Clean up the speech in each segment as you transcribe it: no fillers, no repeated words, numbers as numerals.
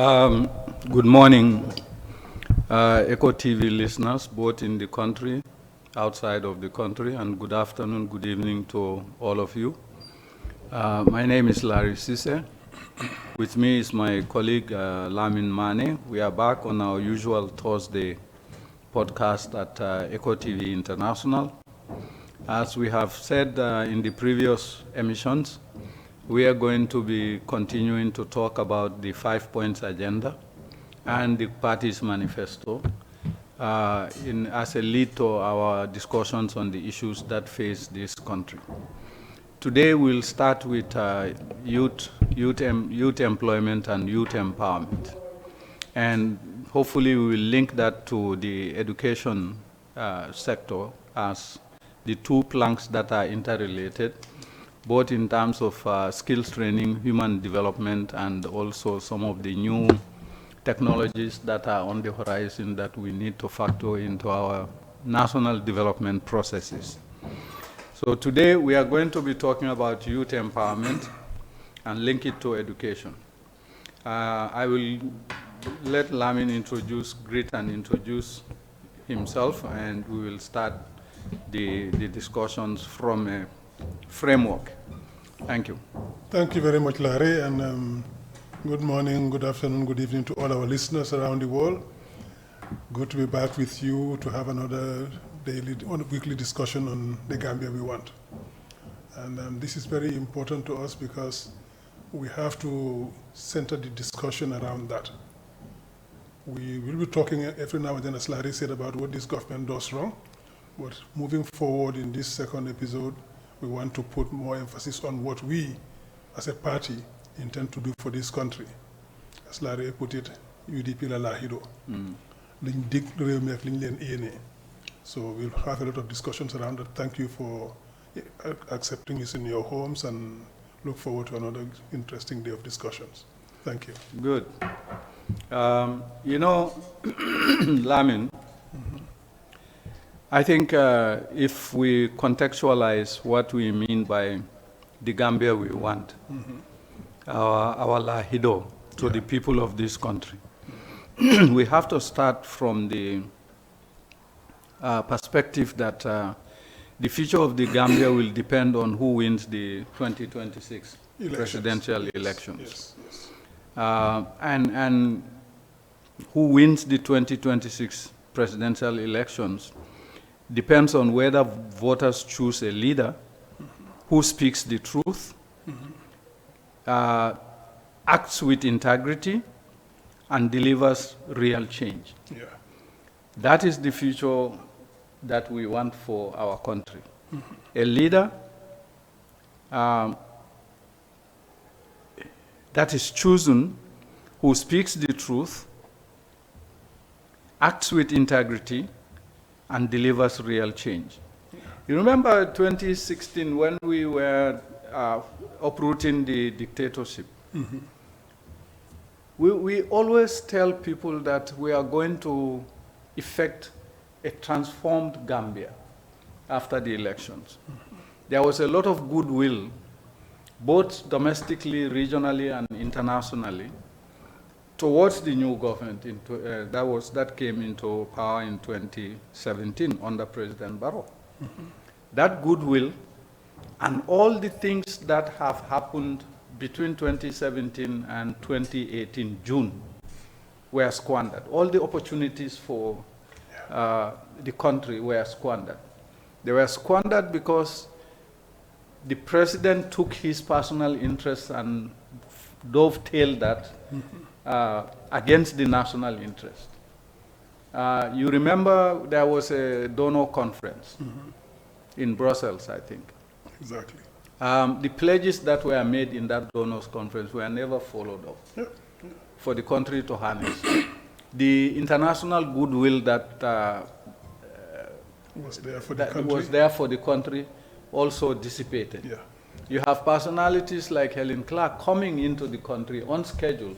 Um, Good morning, Eco TV listeners, both in the country, outside of the country, and good afternoon, good evening to all of you. My name is Larry Sise. With me is my colleague Lamin Mane. We are back on our usual Thursday podcast at Eco TV International. As we have said in the previous emissions, we are going to be continuing to talk about the 5 points agenda and the party's manifesto as a lead to our discussions on the issues that face this country. Today we'll start with youth employment and youth empowerment. And hopefully we will link that to the education sector as the two planks that are interrelated, both in terms of skills training, human development, and also some of the new technologies that are on the horizon that we need to factor into our national development processes. So today we are going to be talking about youth empowerment and link it to education. I will let Lamin greet and introduce himself, and we will start the discussions from a framework. Thank you. Thank you very much, Larry, and good morning, good afternoon, good evening to all our listeners around the world. Good to be back with you to have another weekly discussion on the Gambia we want. And this is very important to us because we have to center the discussion around that. We will be talking every now and then, as Larry said, about what this government does wrong. But moving forward in this second episode, we want to put more emphasis on what we, as a party, intend to do for this country. As Larry put it, UDP la lahido. So we'll have a lot of discussions around it. Thank you for accepting us in your homes, and look forward to another interesting day of discussions. Thank you. Good. Lamin, I think if we contextualize what we mean by the Gambia we want, our lahido to the people of this country, we have to start from the perspective that the future of the Gambia will depend on who wins the 2026 presidential elections. Yes, yes. And who wins the 2026 presidential elections depends on whether voters choose a leader who speaks the truth, acts with integrity, and delivers real change. Yeah. That is the future that we want for our country. A leader that is chosen, who speaks the truth, acts with integrity, and delivers real change. You remember 2016 when we were uprooting the dictatorship? We always tell people that we are going to effect a transformed Gambia after the elections. There was a lot of goodwill, both domestically, regionally, and internationally, towards the new government that came into power in 2017 under President Barrow. That goodwill and all the things that have happened between 2017 and 2018 June were squandered. All the opportunities for the country were squandered. They were squandered because the president took his personal interests and dovetailed that against the national interest. You remember there was a donor conference in Brussels, I think. Exactly. The pledges that were made in that donors conference were never followed up for the country to harness. The international goodwill that was there for the country also dissipated. Yeah. You have personalities like Helen Clark coming into the country on schedule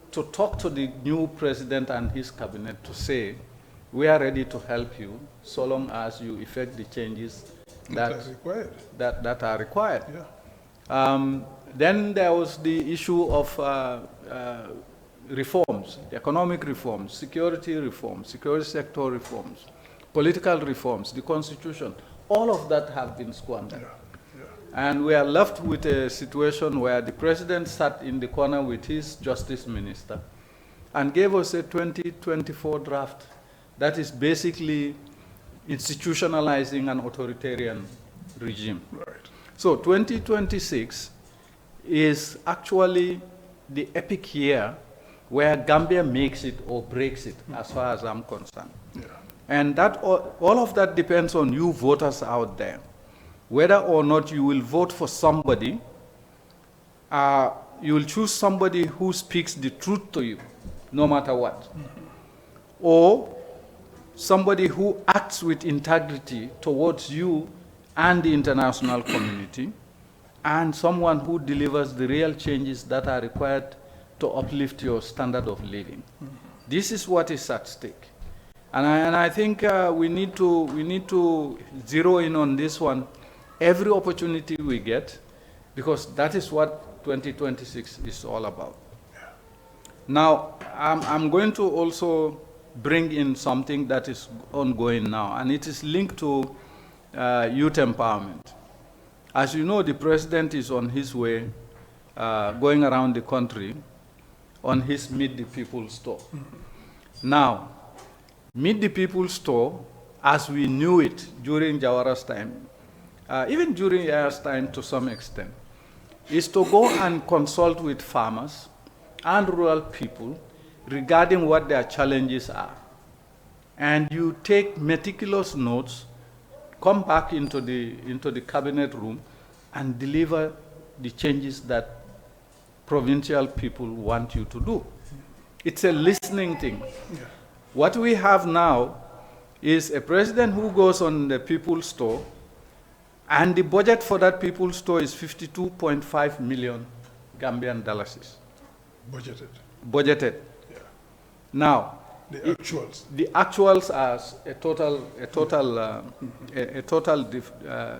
to talk to the new president and his cabinet to say, we are ready to help you so long as you effect the changes that are required. Yeah. Then there was the issue of reforms, economic reforms, security sector reforms, political reforms, the constitution, all of that have been squandered. And we are left with a situation where the president sat in the corner with his justice minister and gave us a 2024 draft that is basically institutionalizing an authoritarian regime. Right. So 2026 is actually the epic year where Gambia makes it or breaks it, as far as I'm concerned. Yeah. And that all of that depends on you voters out there. Whether or not you will vote for somebody, you will choose somebody who speaks the truth to you, no matter what. Or somebody who acts with integrity towards you and the international community, and someone who delivers the real changes that are required to uplift your standard of living. This is what is at stake. And I think we need to zero in on this one every opportunity we get, because that is what 2026 is all about. Now, I'm going to also bring in something that is ongoing now, and it is linked to youth empowerment. As you know, the president is on his way, going around the country on his Meet the People store. Now, Meet the People store, as we knew it during Jawara's time, even during Yaya's time to some extent, is to go and consult with farmers and rural people regarding what their challenges are. And you take meticulous notes, come back into the cabinet room and deliver the changes that provincial people want you to do. It's a listening thing. Yeah. What we have now is a president who goes on the People's Store, and the budget for that People's Store is 52.5 million Gambian dollars. Budgeted. Yeah. Now, The actuals. The actuals are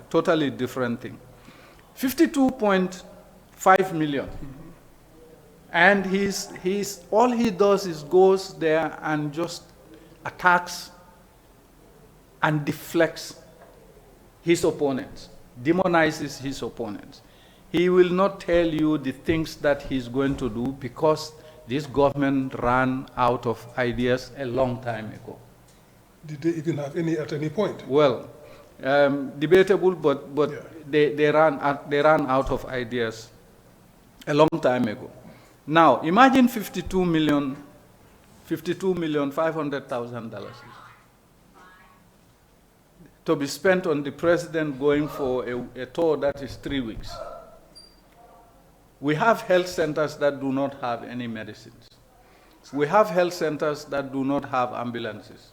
totally different thing. 52.5 million. And all he does is goes there and just attacks and deflects his opponents, demonizes his opponents. He will not tell you the things that he's going to do, because this government ran out of ideas a long time ago. Did they even have any at any point? Well, debatable, but yeah. they ran out of ideas a long time ago. Now, imagine $52,500,000 to be spent on the president going for a tour that is 3 weeks. We have health centers that do not have any medicines. We have health centers that do not have ambulances.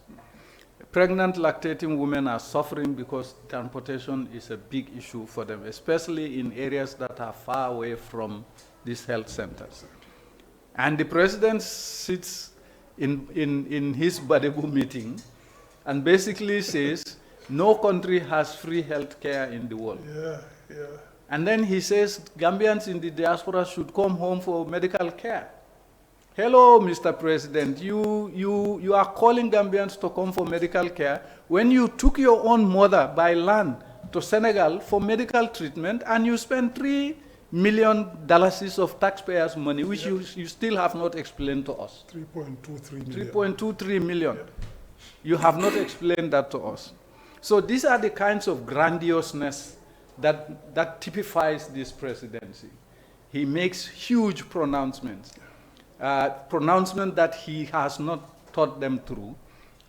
Pregnant, lactating women are suffering because transportation is a big issue for them, especially in areas that are far away from these health centers. And the president sits in his Badebu meeting and basically says, no country has free health care in the world. Yeah, yeah. And then he says Gambians in the diaspora should come home for medical care. Hello, Mr. President, you are calling Gambians to come for medical care when you took your own mother by land to Senegal for medical treatment, and you spent $3 million of taxpayers' money, which you still have not explained to us. 3.23 million. 3.23 million. Yeah. You have not explained that to us. So these are the kinds of grandiousness that typifies this presidency. He makes huge pronouncements, pronouncements that he has not thought them through,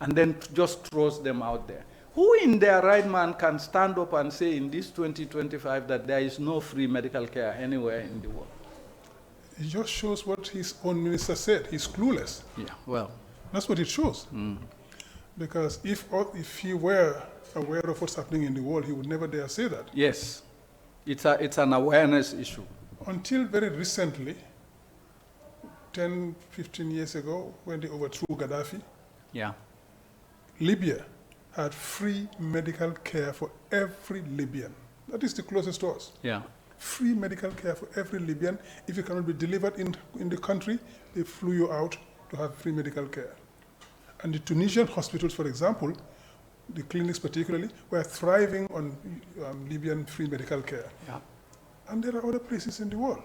and then just throws them out there. Who in their right mind can stand up and say in this 2025 that there is no free medical care anywhere in the world? It just shows what his own minister said. He's clueless. Yeah, well. That's what it shows. Because if he were aware of what's happening in the world, he would never dare say that. Yes, it's an awareness issue. Until very recently, 10, 15 years ago, when they overthrew Gaddafi, yeah, Libya had free medical care for every Libyan. That is the closest to us. Yeah. free medical care for every Libyan. If you cannot be delivered in the country, they flew you out to have free medical care. And the Tunisian hospitals, for example, the clinics particularly, were thriving on Libyan free medical care. Yeah. And there are other places in the world,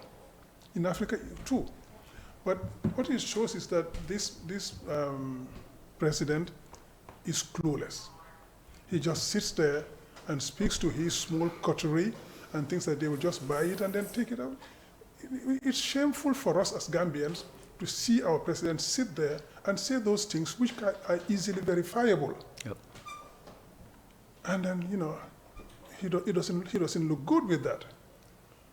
in Africa too. But what it shows is that this president is clueless. He just sits there and speaks to his small coterie and thinks that they will just buy it and then take it out. It's shameful for us as Gambians to see our president sit there and say those things which are easily verifiable. Yep. And then, you know, he doesn't look good with that.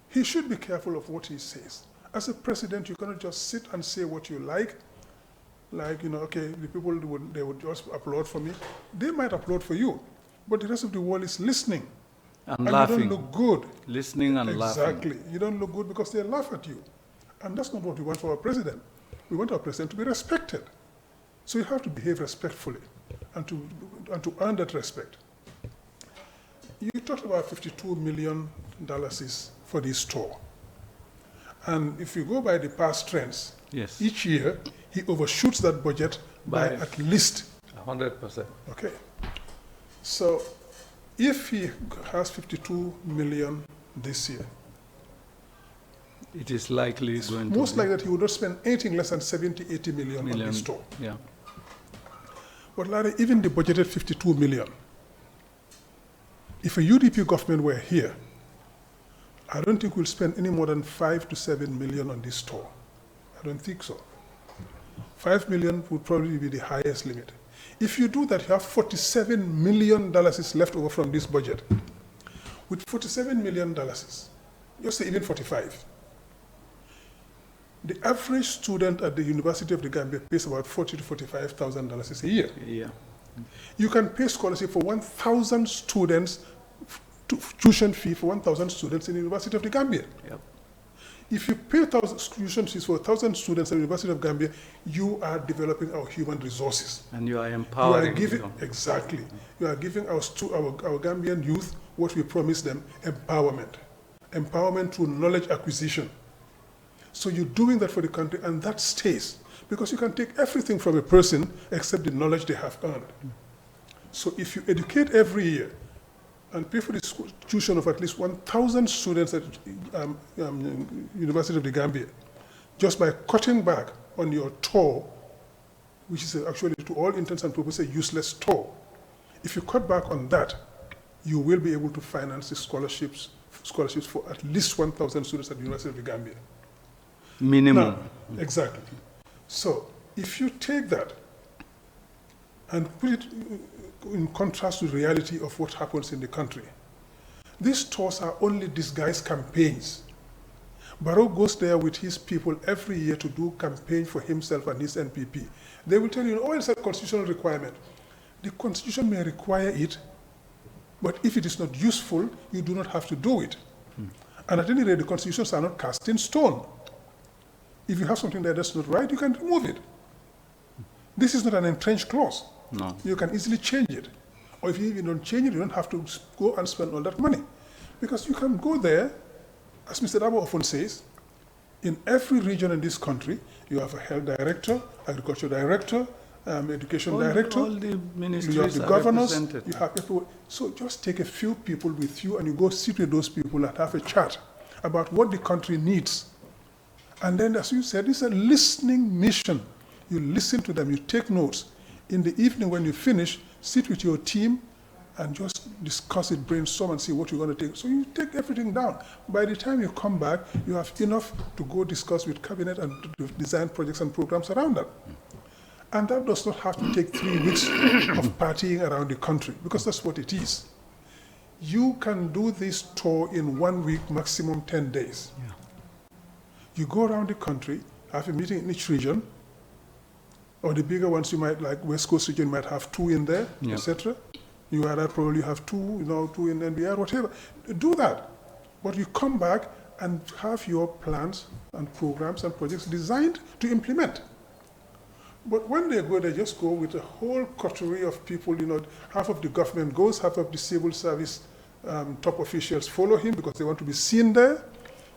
He should be careful of what he says. As a president, you cannot just sit and say what you like, you know, okay, the people they would just applaud for me. They might applaud for you, but the rest of the world is listening. And laughing. You don't look good. Listening and laughing. Exactly. You don't look good because they laugh at you. And that's not what we want for our president. We want our president to be respected. So you have to behave respectfully and to earn that respect. You talked about $52 million for this store. And if you go by the past trends, yes, each year he overshoots that budget by at least 100%. Okay. So if he has 52 million this year, it is likely going to most likely that he would not spend anything less than 70, 80 million on this store. Yeah. But Larry, even the budgeted 52 million, if a UDP government were here, I don't think we'll spend any more than 5 to 7 million on this store. I don't think so. 5 million would probably be the highest limit. If you do that, you have $47 million is left over from this budget. With $47 million, just say even 45. The average student at the University of the Gambia pays about $40,000 to $45,000 a year. Yeah. You can pay scholarship for 1,000 students, tuition fee for 1,000 students in the University of the Gambia. Yep. If you pay tuition fees for 1,000 students at the University of Gambia, you are developing our human resources. And you are empowering You are giving, them. exactly. You are giving our Gambian youth what we promised them, empowerment. Empowerment through knowledge acquisition. So you're doing that for the country, and that stays. Because you can take everything from a person except the knowledge they have earned. So if you educate every year and pay for the tuition of at least 1,000 students at University of the Gambia, just by cutting back on your tour, which is actually to all intents and purposes a useless tour, if you cut back on that, you will be able to finance the scholarships for at least 1,000 students at the University of the Gambia. Minimum. Now, exactly. So if you take that and put it in contrast to the reality of what happens in the country, these tours are only disguised campaigns. Barrow goes there with his people every year to do campaign for himself and his NPP. They will tell you, oh, it's a constitutional requirement. The Constitution may require it, but if it is not useful, you do not have to do it. And at any rate, the constitutions are not cast in stone. If you have something that's not right, you can remove it. This is not an entrenched clause. No. You can easily change it. Or if you even don't change it, you don't have to go and spend all that money. Because you can go there, as Mr. Dabo often says, in every region in this country, you have a health director, agriculture director, education director, all the ministries you have the are governors, represented. you have people. So just take a few people with you and you go sit with those people and have a chat about what the country needs. And then, as you said, it's a listening mission. You listen to them, you take notes. In the evening when you finish, sit with your team and just discuss it, brainstorm and see what you're going to take. So you take everything down. By the time you come back, you have enough to go discuss with cabinet and to design projects and programs around that. And that does not have to take 3 weeks of partying around the country, because that's what it is. You can do this tour in 1 week, maximum 10 days. Yeah. You go around the country, have a meeting in each region, or the bigger ones you might, like West Coast region, might have 2 in there, Yep. etc. You are probably have 2, 2 in NBR, whatever. Do that. But you come back and have your plans and programs and projects designed to implement. But when they go, they just go with a whole coterie of people, half of the government goes, half of the civil service top officials follow him because they want to be seen there.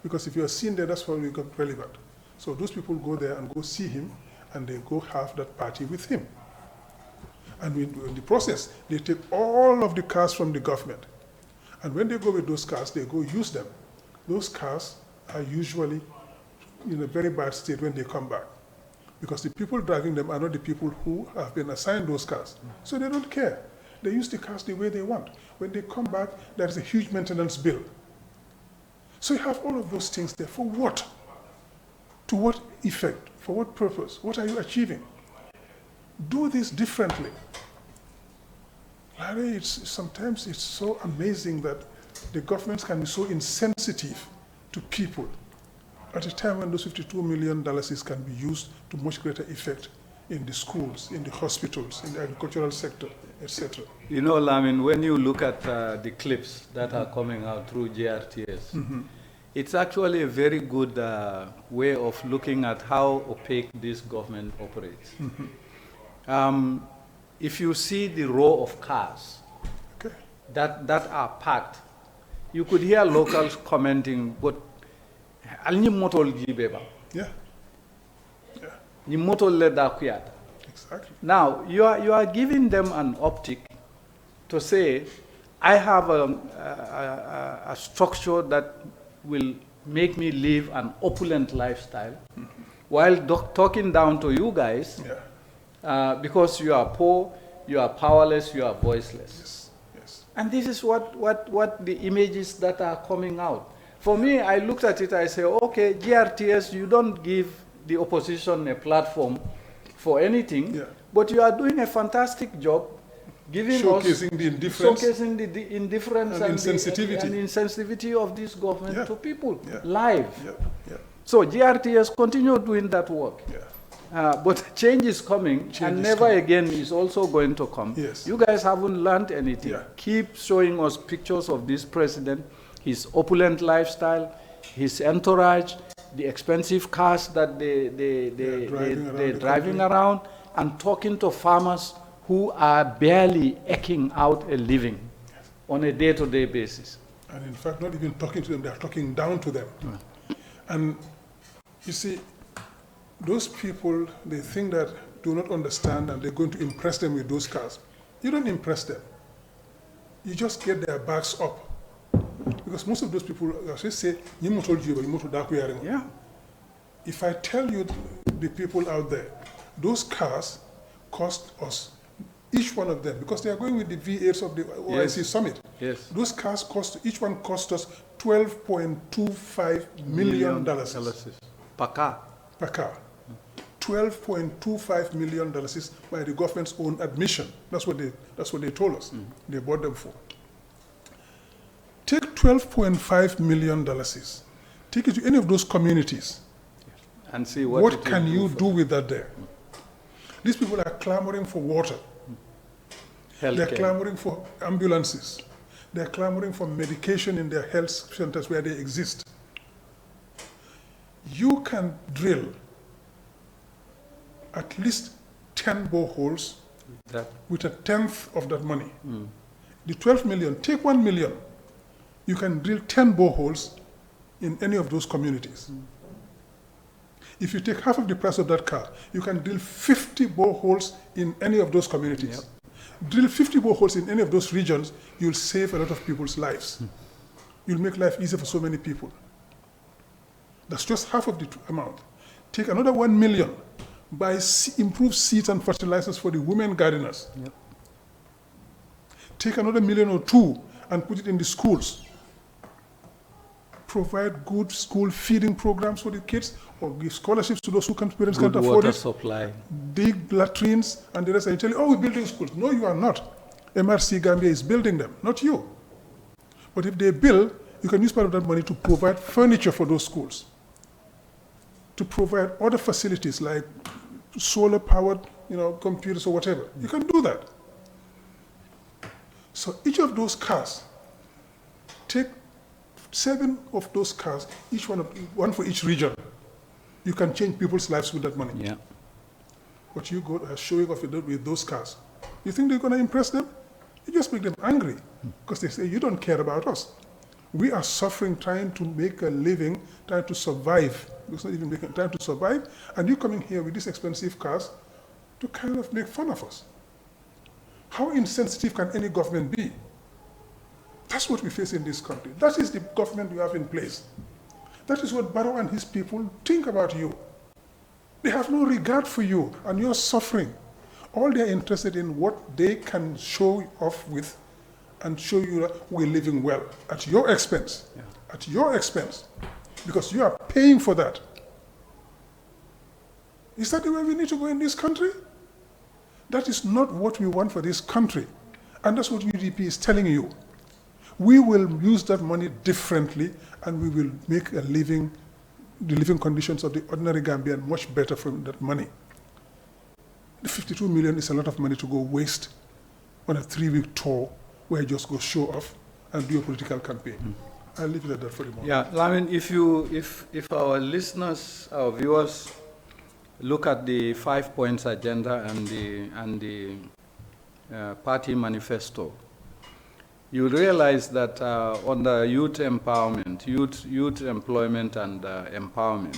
Because if you are seen there, that's why we become relevant. So those people go there and go see him, and they go have that party with him. And in the process, they take all of the cars from the government. And when they go with those cars, they go use them. Those cars are usually in a very bad state when they come back, because the people driving them are not the people who have been assigned those cars. So they don't care. They use the cars the way they want. When they come back, there is a huge maintenance bill. So you have all of those things there. For what? To what effect? For what purpose? What are you achieving? Do this differently. Larry, sometimes it's so amazing that the governments can be so insensitive to people at a time when those $52 million can be used to much greater effect in the schools, in the hospitals, in the agricultural sector, etc. You know, Lamin, when you look at the clips that are coming out through JRTS, it's actually a very good way of looking at how opaque this government operates. If you see the row of cars that are parked, you could hear locals commenting, but yeah. Exactly. Now, you are giving them an optic to say, I have a structure that will make me live an opulent lifestyle, while talking down to you guys, because you are poor, you are powerless, you are voiceless. Yes. Yes. And this is what the images that are coming out. For me, I looked at it, I say, okay, GRTS, you don't give the opposition a platform for anything, but you are doing a fantastic job giving showcasing the indifference, the indifference and insensitivity of this government to people live. So GRTS continue doing that work. But change is coming, and never again is also going to come. You guys haven't learned anything. Keep showing us pictures of this president, his opulent lifestyle, his entourage, the expensive cars that they're driving around, and talking to farmers who are barely eking out a living on a day-to-day basis. And in fact, not even talking to them, they're talking down to them. And you see, those people, they think that do not understand and they're going to impress them with those cars. You don't impress them. You just get their backs up. Because most of those people, as I say, if I tell you, the people out there, those cars cost us, each one of them, because they are going with the V8s of the OIC Summit. Those cars each one cost us $12.25 million. Per car. Per car. $12.25 million by the government's own admission. That's what they told us. They bought them for. Take $12.5 million, take it to any of those communities, and see what can you do with that there. These people are clamoring for water. They're clamoring for ambulances. They're clamoring for medication in their health centers where they exist. You can drill at least 10 boreholes with a tenth of that money. The 12 million, take 1 million. You can drill 10 boreholes in any of those communities. If you take half of the price of that car, you can drill 50 boreholes in any of those communities. Drill 50 boreholes in any of those regions, you'll save a lot of people's lives. You'll make life easier for so many people. That's just half of the amount. Take another 1 million, buy improved seeds and fertilizers for the women gardeners. Take another $1 million or $2 million and put it in the schools. Provide good school feeding programs for the kids, or give scholarships to those parents can't afford it. Supply. Dig latrines and the rest, and you tell you, oh, we're building schools. No, you are not. MRC Gambia is building them, not you. But if they build, you can use part of that money to provide furniture for those schools, to provide other facilities like solar-powered, computers or whatever. You can do that. So each of those cars, take 7 of those cars, one for each region. You can change people's lives with that money. But you go showing off with those cars. You think they're going to impress them? You just make them angry, because they say, you don't care about us. We are suffering, trying to make a living, trying to survive. It's not even making, trying to survive, and you coming here with these expensive cars to kind of make fun of us. How insensitive can any government be? That's what we face in this country. That is the government we have in place. That is what Barrow and his people think about you. They have no regard for you, and you're suffering. All they're interested in what they can show off with and show you that we're living well at your expense. Yeah. At your expense. Because you are paying for that. Is that the way we need to go in this country? That is not what we want for this country. And that's what UDP is telling you. We will use that money differently, and we will make a living, the living conditions of the ordinary Gambian much better from that money. The 52 million is a lot of money to go waste on a 3-week tour where you just go show off and do a political campaign. I'll leave it at that for the moment. Yeah, I mean, if our listeners, our viewers, look at the 5 points agenda and the party manifesto, you realize that under youth empowerment, youth employment and empowerment,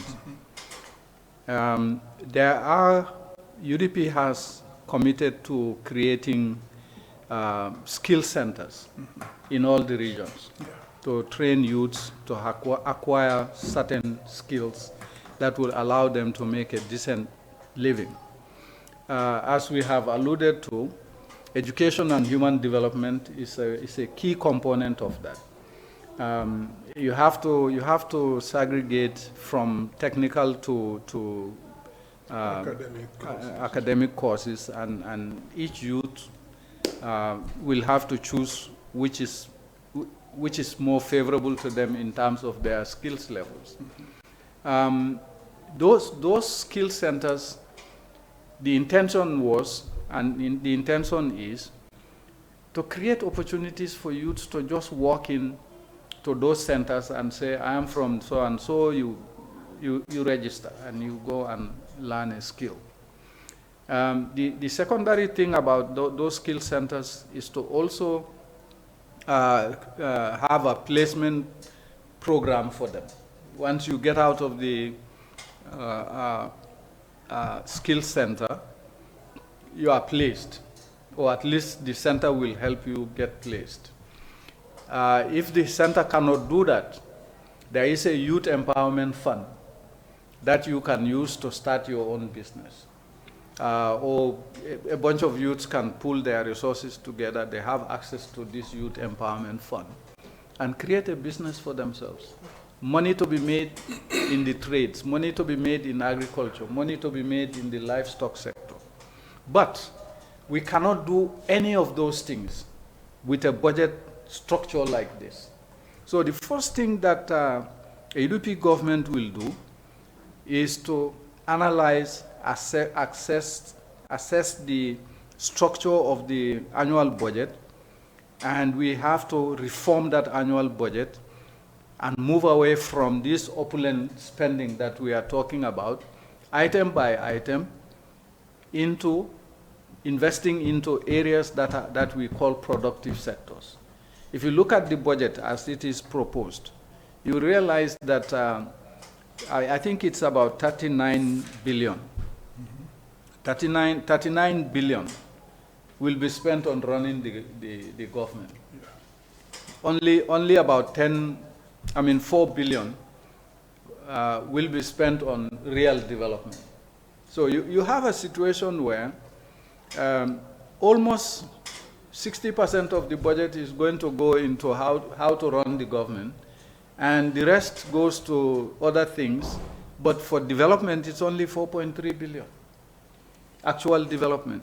UDP has committed to creating skill centers in all the regions to train youths to acquire certain skills that will allow them to make a decent living. As we have alluded to, education and human development is a key component of that. You have to segregate from technical to academic courses, and each youth will have to choose which is more favorable to them in terms of their skills levels. Those skill centers, the intention was, and the intention is, to create opportunities for youths to just walk in to those centers and say, I am from so and so, you register and you go and learn a skill. The secondary thing about those skill centers is to also have a placement program for them. Once you get out of the skill center, you are placed, or at least the center will help you get placed. If the center cannot do that, there is a youth empowerment fund that you can use to start your own business. Or a bunch of youths can pool their resources together. They have access to this youth empowerment fund and create a business for themselves. Money to be made in the trades, money to be made in agriculture, money to be made in the livestock sector. But we cannot do any of those things with a budget structure like this. So the first thing that a UDP government will do is to analyze, assess the structure of the annual budget, and we have to reform that annual budget and move away from this opulent spending that we are talking about, item by item, into investing into areas that we call productive sectors. If you look at the budget as it is proposed, you realize that I think it's about 39 billion. 39 billion will be spent on running the government. Yeah. Only about 4 billion will be spent on real development. So you have a situation where almost 60% of the budget is going to go into how to run the government, and the rest goes to other things. But for development, it's only 4.3 billion, actual development.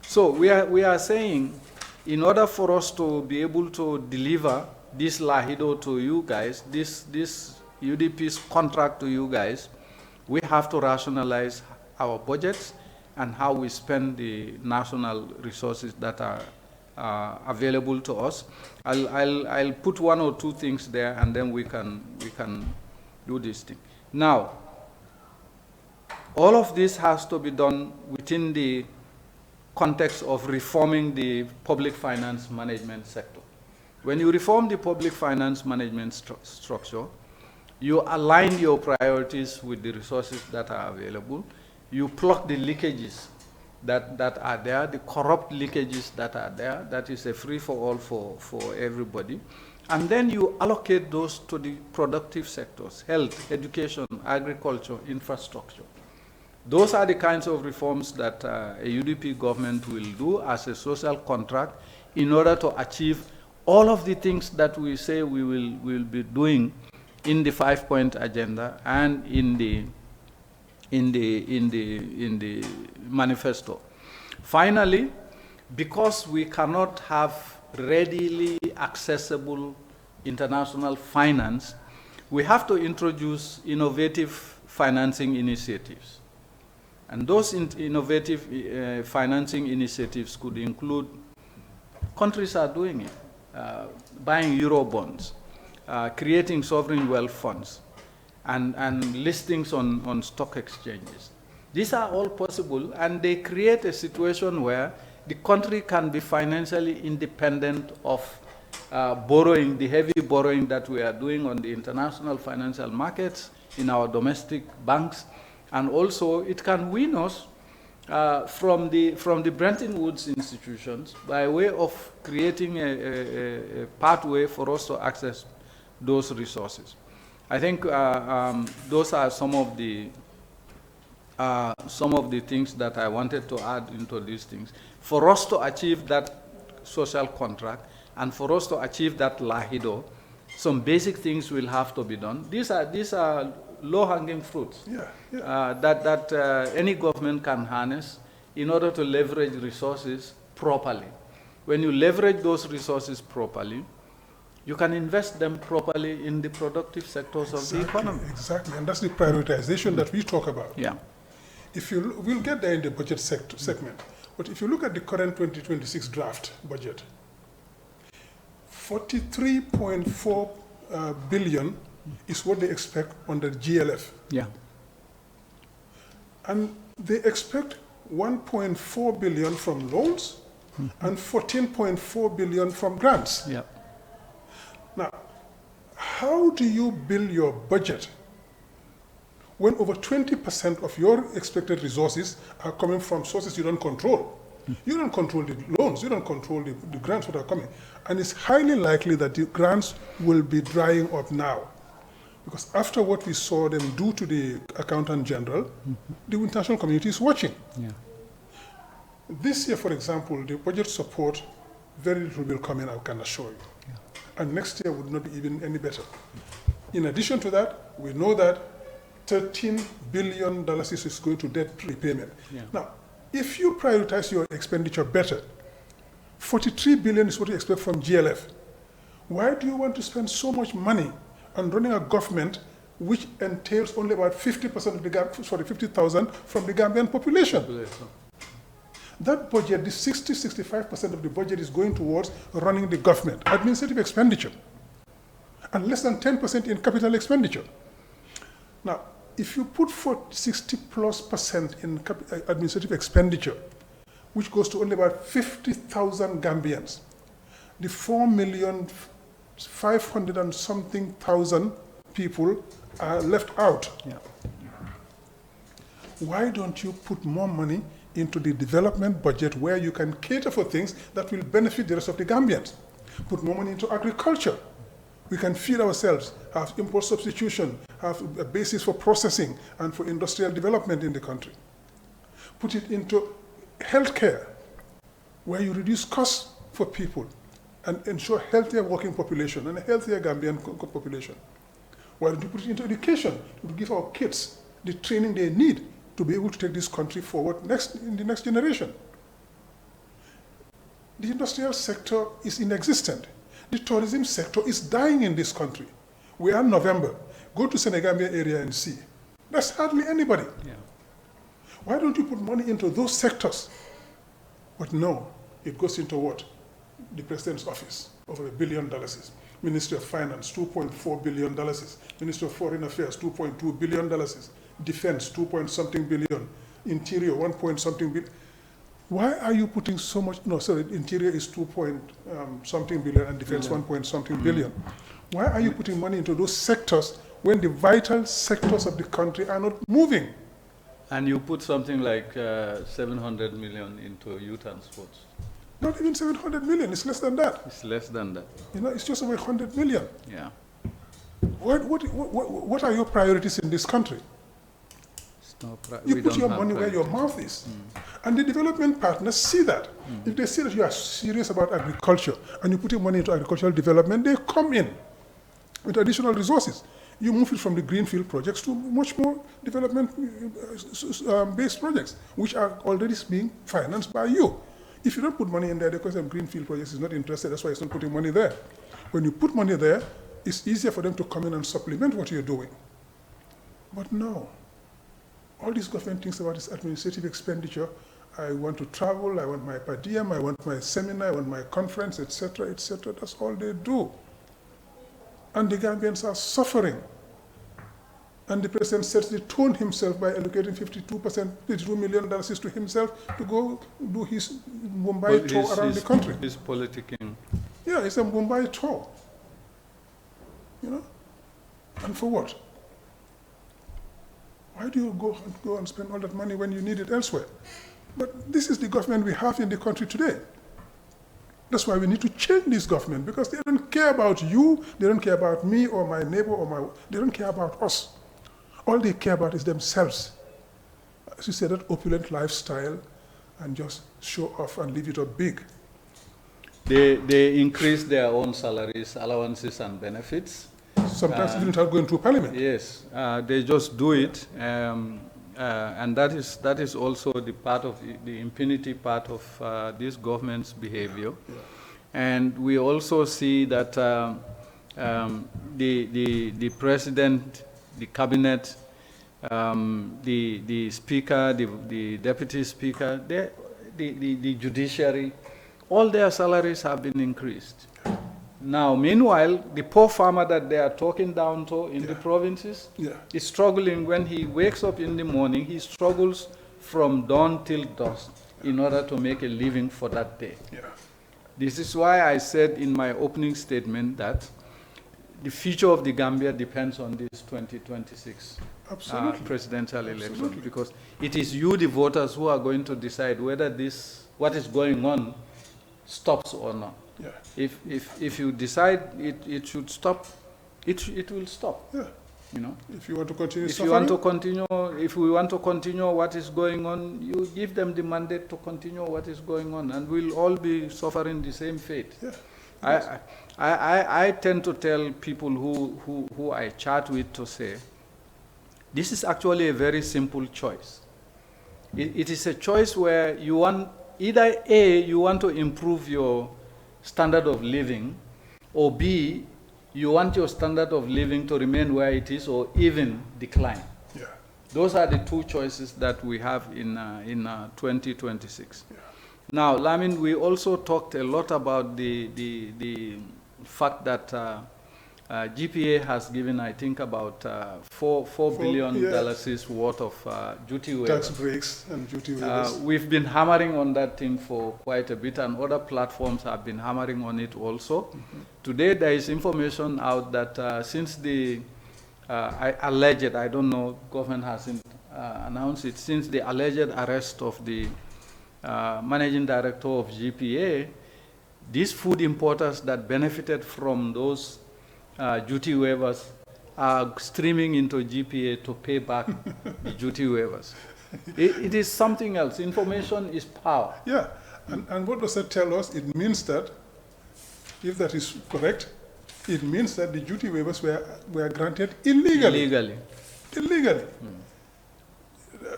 So we are saying, in order for us to be able to deliver this Lahido to you guys, this UDP's contract to you guys, we have to rationalize our budgets and how we spend the national resources that are available to us. I'll put one or two things there, and then we can do this thing. Now, all of this has to be done within the context of reforming the public finance management sector. When you reform the public finance management structure, you align your priorities with the resources that are available. You plug the leakages that are there, the corrupt leakages that are there. That is a free-for-all for everybody. And then you allocate those to the productive sectors: health, education, agriculture, infrastructure. Those are the kinds of reforms that a UDP government will do as a social contract in order to achieve all of the things that we say we will be doing in the 5-point agenda and in the manifesto. Finally, because we cannot have readily accessible international finance, we have to introduce innovative financing initiatives. And those innovative financing initiatives could include, countries are doing it, buying Euro bonds, creating sovereign wealth funds, and listings on stock exchanges. These are all possible, and they create a situation where the country can be financially independent of borrowing, the heavy borrowing that we are doing on the international financial markets, in our domestic banks, and also it can wean us from the Bretton Woods institutions by way of creating a pathway for us to access those resources. I think those are some of the things that I wanted to add into these things. For us to achieve that social contract and for us to achieve that lahido, some basic things will have to be done. These are low-hanging fruits that any government can harness in order to leverage resources properly. When you leverage those resources properly, you can invest them properly in the productive sectors of the economy. Exactly, and that's the prioritization that we talk about. Yeah. We'll get there in the budget segment, but if you look at the current 2026 draft budget, 43.4 billion is what they expect under GLF. Yeah. And they expect 1.4 billion from loans and 14.4 billion from grants. Yeah. Now, how do you build your budget when over 20% of your expected resources are coming from sources you don't control? You don't control the loans, you don't control the grants that are coming. And it's highly likely that the grants will be drying up now. Because after what we saw them do to the Accountant General, the international community is watching. Yeah. This year, for example, the budget support, very little will come in, I can assure you. Yeah. And next year would not be even any better. In addition to that, we know that $13 billion is going to debt repayment. Yeah. Now, if you prioritize your expenditure better, 43 billion is what you expect from GLF. Why do you want to spend so much money on running a government which entails only about 50% of the 50,000 from the Gambian population? That budget, the 60-65% of the budget is going towards running the government, administrative expenditure, and less than 10% in capital expenditure. Now, if you put 60+% in administrative expenditure, which goes to only about 50,000 Gambians, the 4,500,000 and something people are left out. Yeah. Why don't you put more money into the development budget where you can cater for things that will benefit the rest of the Gambians? Put more money into agriculture. We can feed ourselves, have import substitution, have a basis for processing and for industrial development in the country. Put it into healthcare, where you reduce costs for people and ensure healthier working population and a healthier Gambian population. Why don't you put it into education to give our kids the training they need to be able to take this country forward in the next generation? The industrial sector is inexistent. The tourism sector is dying in this country. We are in November. Go to Senegambia area and see. There's hardly anybody. Yeah. Why don't you put money into those sectors? But no, it goes into what? The President's office, over $1 billion. Ministry of Finance, $2.4 billion. Ministry of Foreign Affairs, $2.2 billion. Defense, 2 point something billion. Interior, 1 point something billion. Why are you putting so much? No, sorry, interior is 2 point something billion and defense 1 point something billion. Why are you putting money into those sectors when the vital sectors of the country are not moving? And you put something like 700 million into youth and sports. Not even 700 million, it's less than that. It's less than that. You know, it's just over 100 million. Yeah. What are your priorities in this country? You put your money where your mouth is. And the development partners see that. If they see that you are serious about agriculture and you put your money into agricultural development, they come in with additional resources. You move it from the greenfield projects to much more development-based projects, which are already being financed by you. If you don't put money in there, because of greenfield projects is not interested, that's why it's not putting money there. When you put money there, it's easier for them to come in and supplement what you're doing. But no. All these government thinks about is administrative expenditure. I want to travel, I want my per diem, I want my seminar, I want my conference, etc., etc. That's all they do. And the Gambians are suffering. And the president sets the tone himself by allocating $52 million to himself to go do his Mumbai tour around the country. He's politicking. Yeah, it's a Mumbai tour. You know? And for what? Why do you go and spend all that money when you need it elsewhere? But this is the government we have in the country today. That's why we need to change this government, because they don't care about you, they don't care about me or my neighbor they don't care about us. All they care about is themselves. As you said, that opulent lifestyle and just show off and leave it up big. They increase their own salaries, allowances and benefits. Sometimes even without going through parliament. Yes, they just do it. And that is also the part of the impunity part of this government's behavior. Yeah. And we also see that the president, the cabinet, the speaker, the deputy speaker, the judiciary, all their salaries have been increased. Now, meanwhile, the poor farmer that they are talking down to in the provinces is struggling. When he wakes up in the morning, he struggles from dawn till dusk in order to make a living for that day. Yeah. This is why I said in my opening statement that the future of the Gambia depends on this 2026 presidential election, because it is you, the voters, who are going to decide whether what is going on stops or not. Yeah. If you decide it should stop, it will stop. Yeah. You know. If you want to continue if we want to continue what is going on, you give them the mandate to continue what is going on, and we'll all be suffering the same fate. Yeah. I tend to tell people who I chat with to say, this is actually a very simple choice. It is a choice where you want either A, you want to improve your standard of living, or B, you want your standard of living to remain where it is or even decline. Yeah. Those are the two choices that we have in 2026. Yeah. Now, Lamin, we also talked a lot about the fact that GPA has given, I think, about $4 billion worth of duty waivers. Tax breaks and duty waivers. We've been hammering on that thing for quite a bit, and other platforms have been hammering on it also. Mm-hmm. Today, there is information out that since the alleged, I don't know, government hasn't announced it, since the alleged arrest of the managing director of GPA, these food importers that benefited from those duty waivers are streaming into GPA to pay back the duty waivers. It is something else. Information is power. Yeah, and what does that tell us? It means that, if that is correct, it means that the duty waivers were granted illegally. Illegally.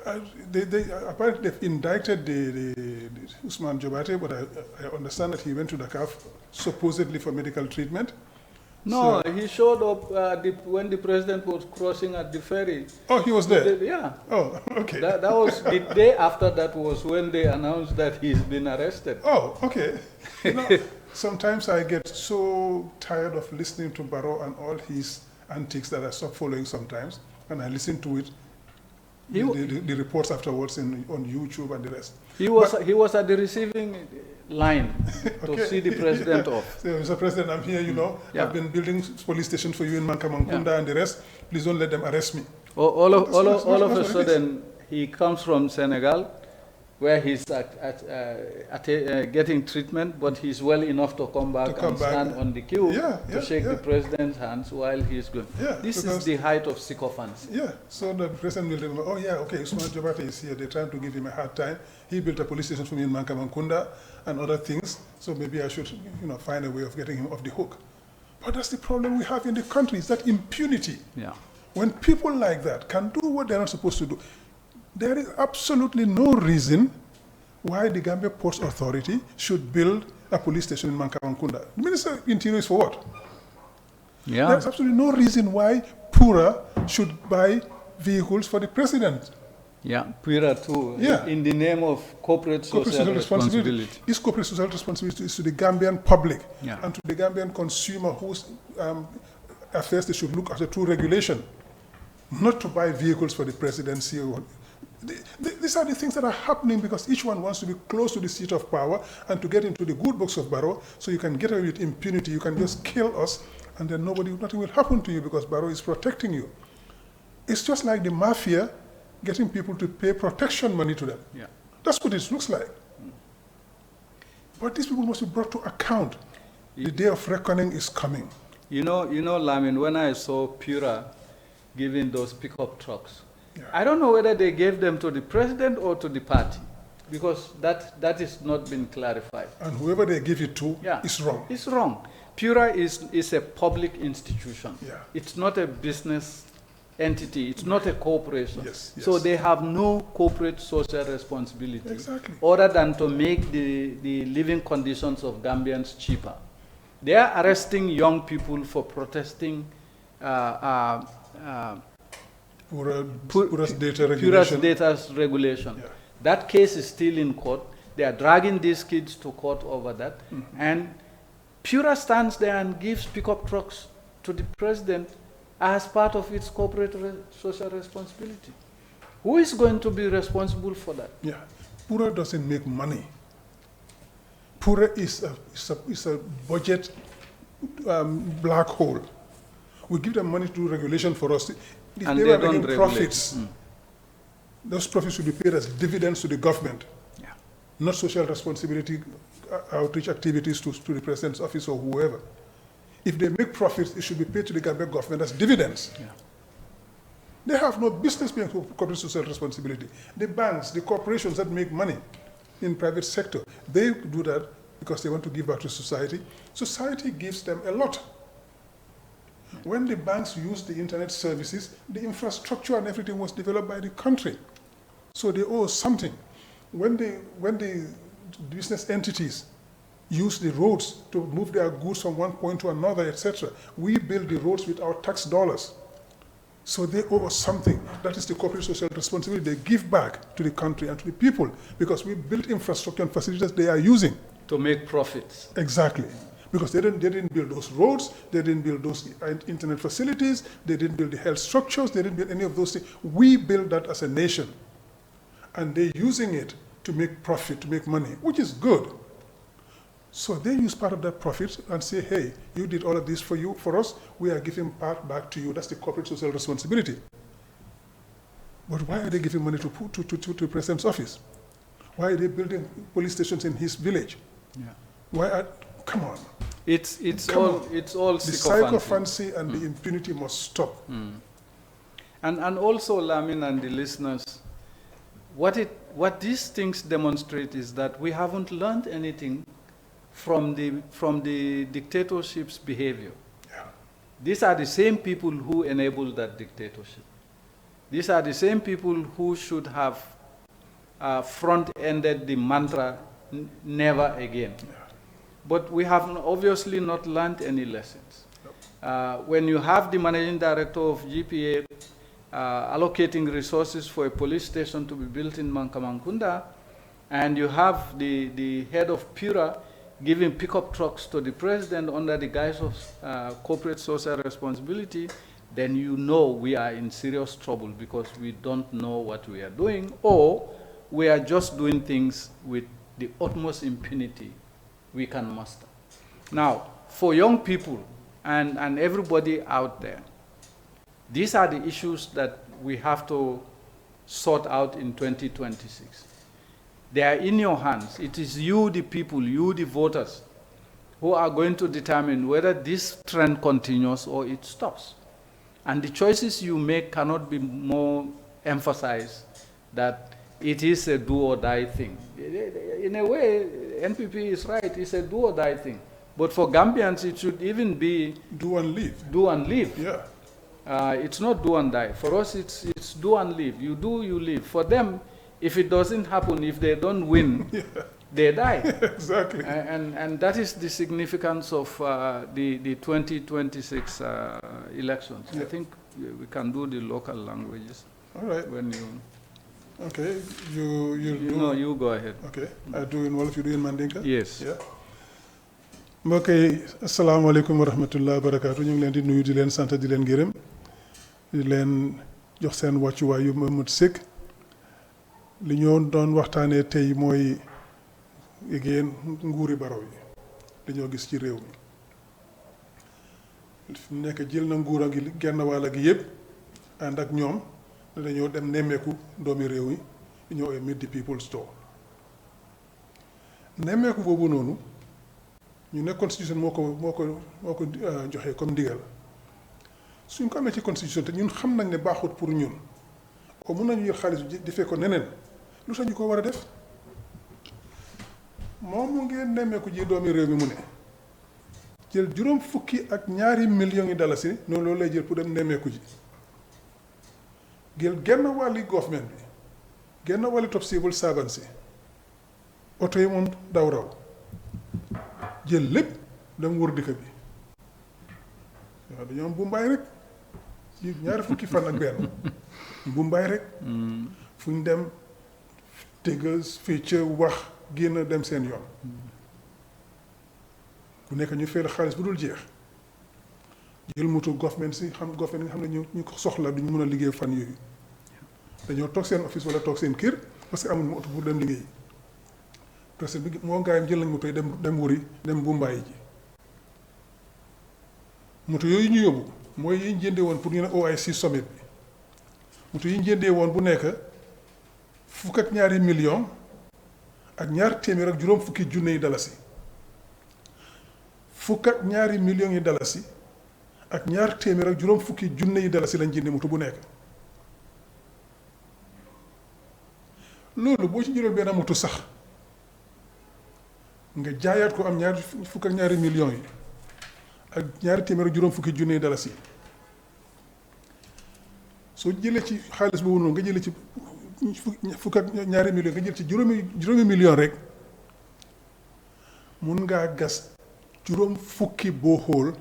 Apparently they've indicted the Usman Jobate, but I understand that he went to Dakar supposedly for medical treatment. No, so, he showed up when the president was crossing at the ferry. Oh, he was there? Yeah. Oh, okay. That was the day after that was when they announced that he's been arrested. Oh, okay. You know, sometimes I get so tired of listening to Barrow and all his antics that I stop following sometimes, and I listen to it. the reports afterwards on YouTube and the rest. He was at the receiving line to see the president off. So, Mr. President, I'm here, I've been building police stations for you in Mankamankunda and the rest. Please don't let them arrest me. All of a sudden, he comes from Senegal, where he's getting treatment, but he's well enough to come back and stand on the queue to shake the president's hands while he's going. This is the height of sycophancy. So the president will remember, Usman Jabata is here. They're trying to give him a hard time. He built a police station for me in Mankamankunda and other things, so maybe I should find a way of getting him off the hook. But that's the problem we have in the country, is that impunity. When people like that can do what they're not supposed to do, there is absolutely no reason why the Gambia Ports Authority should build a police station in Mankamankunda. The Minister of Interior is for what? There's absolutely no reason why Pura should buy vehicles for the president. Pura too, in the name of corporate social responsibility. This corporate social responsibility is to the Gambian public and to the Gambian consumer whose affairs they should look after through regulation, not to buy vehicles for the presidency. These are the things that are happening because each one wants to be close to the seat of power and to get into the good books of Barrow, so you can get away with impunity. You can just kill us and then nothing will happen to you because Barrow is protecting you. It's just like the mafia getting people to pay protection money to them. That's what it looks like. But these people must be brought to account. The day of reckoning is coming. Lamin, when I saw Pura giving those pickup trucks, I don't know whether they gave them to the president or to the party, because that is not been clarified. And whoever they give it to is wrong. It's wrong. Pura is a public institution. It's not a business entity. It's not a corporation. So they have no corporate social responsibility other than to make the living conditions of Gambians cheaper. They are arresting young people for protesting Pura's data regulation. That case is still in court. They are dragging these kids to court over that. And Pura stands there and gives pickup trucks to the president as part of its corporate social responsibility. Who is going to be responsible for that? Pura doesn't make money. Pura is a budget black hole. We give them money to do regulation for us. If and they were making profits, those profits should be paid as dividends to the government, not social responsibility outreach activities to the president's office or whoever. If they make profits, it should be paid to the Gambian government as dividends. They have no business being corporate social responsibility. The banks, the corporations that make money in private sector, they do that because they want to give back to society. Society gives them a lot. When the banks used the internet services, the infrastructure and everything was developed by the country. So they owe something. When the business entities use the roads to move their goods from one point to another, etc., we build the roads with our tax dollars. So they owe us something. That is the corporate social responsibility. They give back to the country and to the people because we built infrastructure and facilities they are using. To make profits. Exactly. Because they didn't build those roads, they didn't build those internet facilities, they didn't build the health structures, they didn't build any of those things. We built that as a nation. And they're using it to make profit, to make money, which is good. So they use part of that profit and say, hey, you did all of this for us, we are giving part back to you. That's the corporate social responsibility. But why are they giving money to the president's office? Why are they building police stations in his village? Come on. It's all the sycophancy and the impunity must stop. And also, Lamin and the listeners, what these things demonstrate is that we haven't learned anything from the dictatorship's behavior. These are the same people who enabled that dictatorship. These are the same people who should have front-ended the mantra, never again. But we have obviously not learned any lessons. When you have the managing director of GPA allocating resources for a police station to be built in Mankamankunda, and you have the head of Pura giving pickup trucks to the president under the guise of corporate social responsibility, then you know we are in serious trouble because we don't know what we are doing, or we are just doing things with the utmost impunity we can muster. Now, for young people and everybody out there, these are the issues that we have to sort out in 2026. They are in your hands. It is you, the people, you, the voters, who are going to determine whether this trend continues or it stops. And the choices you make cannot be more emphasized that it is a do-or-die thing. In a way, NPP is right, it's a do-or-die thing. But for Gambians, it should even be do and leave. Do and leave. Yeah. It's not do and die. For us, it's do and leave. You do, you leave. For them, if it doesn't happen, if they don't win, yeah, they die. Exactly. And that is the significance of the 2026 elections. Yeah. I think we can do the local languages. All right. When you... Okay, you do... No, you go ahead. Okay, I do in Wolof, you do in Mandinka? Yes. Yeah. mbokk yi asalaamaaleykum wa rahmatulah barakaatu ñu ngi leen di nuyu di leen sant di leen gërëm di leen jox seen wàccuwaay yu mët sëkk li ñoo doon waxtaanee tey mooy yéen nguuri Barrow yi li ñoo gis ci réew mi fi mu nekk jël na nguura gi genn wàll gi yëpp ànd ak ñoom dañoo dem nemmeeku doomi réew yi ñoo meet the people's store nemmeeku boobu noonu. ñu ne constitution moo ko joxee comme ndigal suñ ko amee ci constitution te ñun xam nañ ne baaxut pour ñun ko mun nañu jël xaalis bi defee ko neneen lu tax ñu ko war a def moom mu ngeen nemmeeku ji doomi réew mi mu ne jël juróom fukki ak ñaari millions yi dalasi noonu loolu lay jël pour dem nemmeeku ji jël genn wàlli government bi genn wàlli top civil servant si oto yi moom daw raw jël lépp dem wër dëkk bi waaw dañoo am bumbaay rek ci ñaari fukki fan ak benn bumbaay rek fu ñu dem tëgg fecc wax génn dem seen yoon ku nekk ñu fay la xaalis bu dul jeex jël moto government si government nga xam ne ñu ko soxla duñ mën a liggéey fan yooyu dañoo toog seen office wala toog seen kër parce que amuñu moto pour dem liggéey parce que moo ngaayam jël nañ moto yi dem wëri dem bumbaay ji moto yooyu ñu yóbbu mooy yi ñu jëndee woon pour ñu ne OIC summit bi moto yi ñu jëndee woon bu nekk fukk ak ñaari million ak ñaar téeméer ak juróom fukki junne yi dalasi fukk ak ñaari millions yi dalasi ak ñaar téeméer ak juróom fukki junne yi dalasi lañ jëndee moto bu nekk loolu boo ci jëloon benn moto sax nga jaayaat ko am ñaari fukk ak ñaari millions yi ak ñaari téeméer ak juróom fukki junne dalasi soo jëlee ci xaalis boobu noonu nga jëlee ci fukk ak ñaari millions nga jël ci juróomi millions rek mun ngaa gas juróom fukki boo xool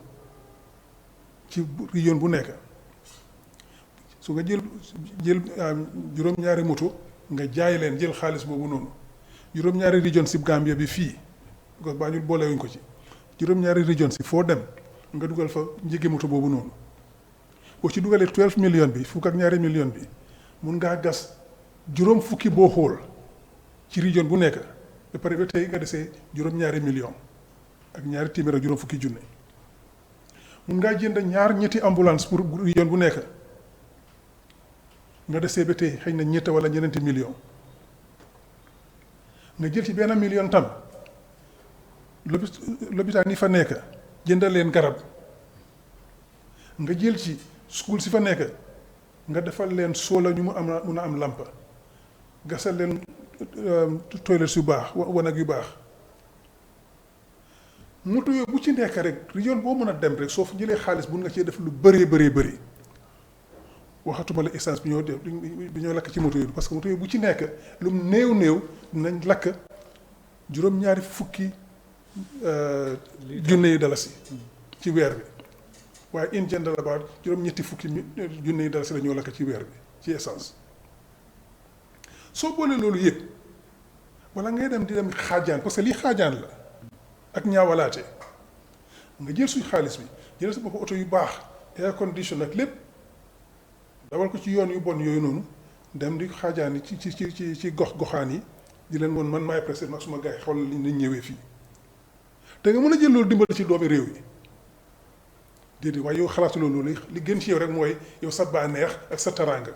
ci région bu nekk su nga jël juróom-ñaari moto nga jaay leen jël xaalis boobu noonu juróom-ñaari région si Gambia bi fii parce que baa ñu boolewuñ ko ci juróom-ñaari région si foo dem nga dugal fa njëgi moto boobu noonu boo ci dugalee 12 millions bi fukk ak ñaari millions bi mun ngaa gas juróom fukki boo xool ci région bu nekk ba pare ba tey nga desee juróom-ñaari millions ak ñaari téeméer ak juróom fukki junne mun ngaa jënd ñetti ambulance pour région bu nekk nga desee ba tey xëy na ñett wala ñeneenti millions nga jël ci benn million tam lopitaan yi fa nekk jëndal leen garab nga jël ci school si fa nekk nga defal leen soola ñu mun a am lampa gasal leen toilette yu baax wanag yu baax moto yooyu bu ci nekk rek région boo mën a dem rek soo fa jëlee xaalis mun nga cee def lu bëree waxatuma la essence bi ñoo lakk ci moto yooyu parce que moto yooyu bu ci nekk lu néew dinañ lakk juróom-ñaari fukki junne yi dalasi ci weer bi waaye in general about juróom-ñetti fukki junne yi dalasi la ñoo lakk ci weer bi ci essence soo boolee loolu yëpp wala ngay dem di dem xaajaan parce que lii xaajaan la ak ñaawalaate nga jël suñ xaalis bi jël sa bopp oto yu baax air condition ak lépp dawal ko ci yoon yu bon yooyu noonu dem di xaajaani ci goxaan yi di leen woon man maay président ak suma gars yi xool li ñu ñëwee fii te nga mën a jël loolu dimbali ci doomi réew yi déedéet waaye yow xalaatu loolu li gën ci yow rek mooy yow sa bànneex ak sa taraanga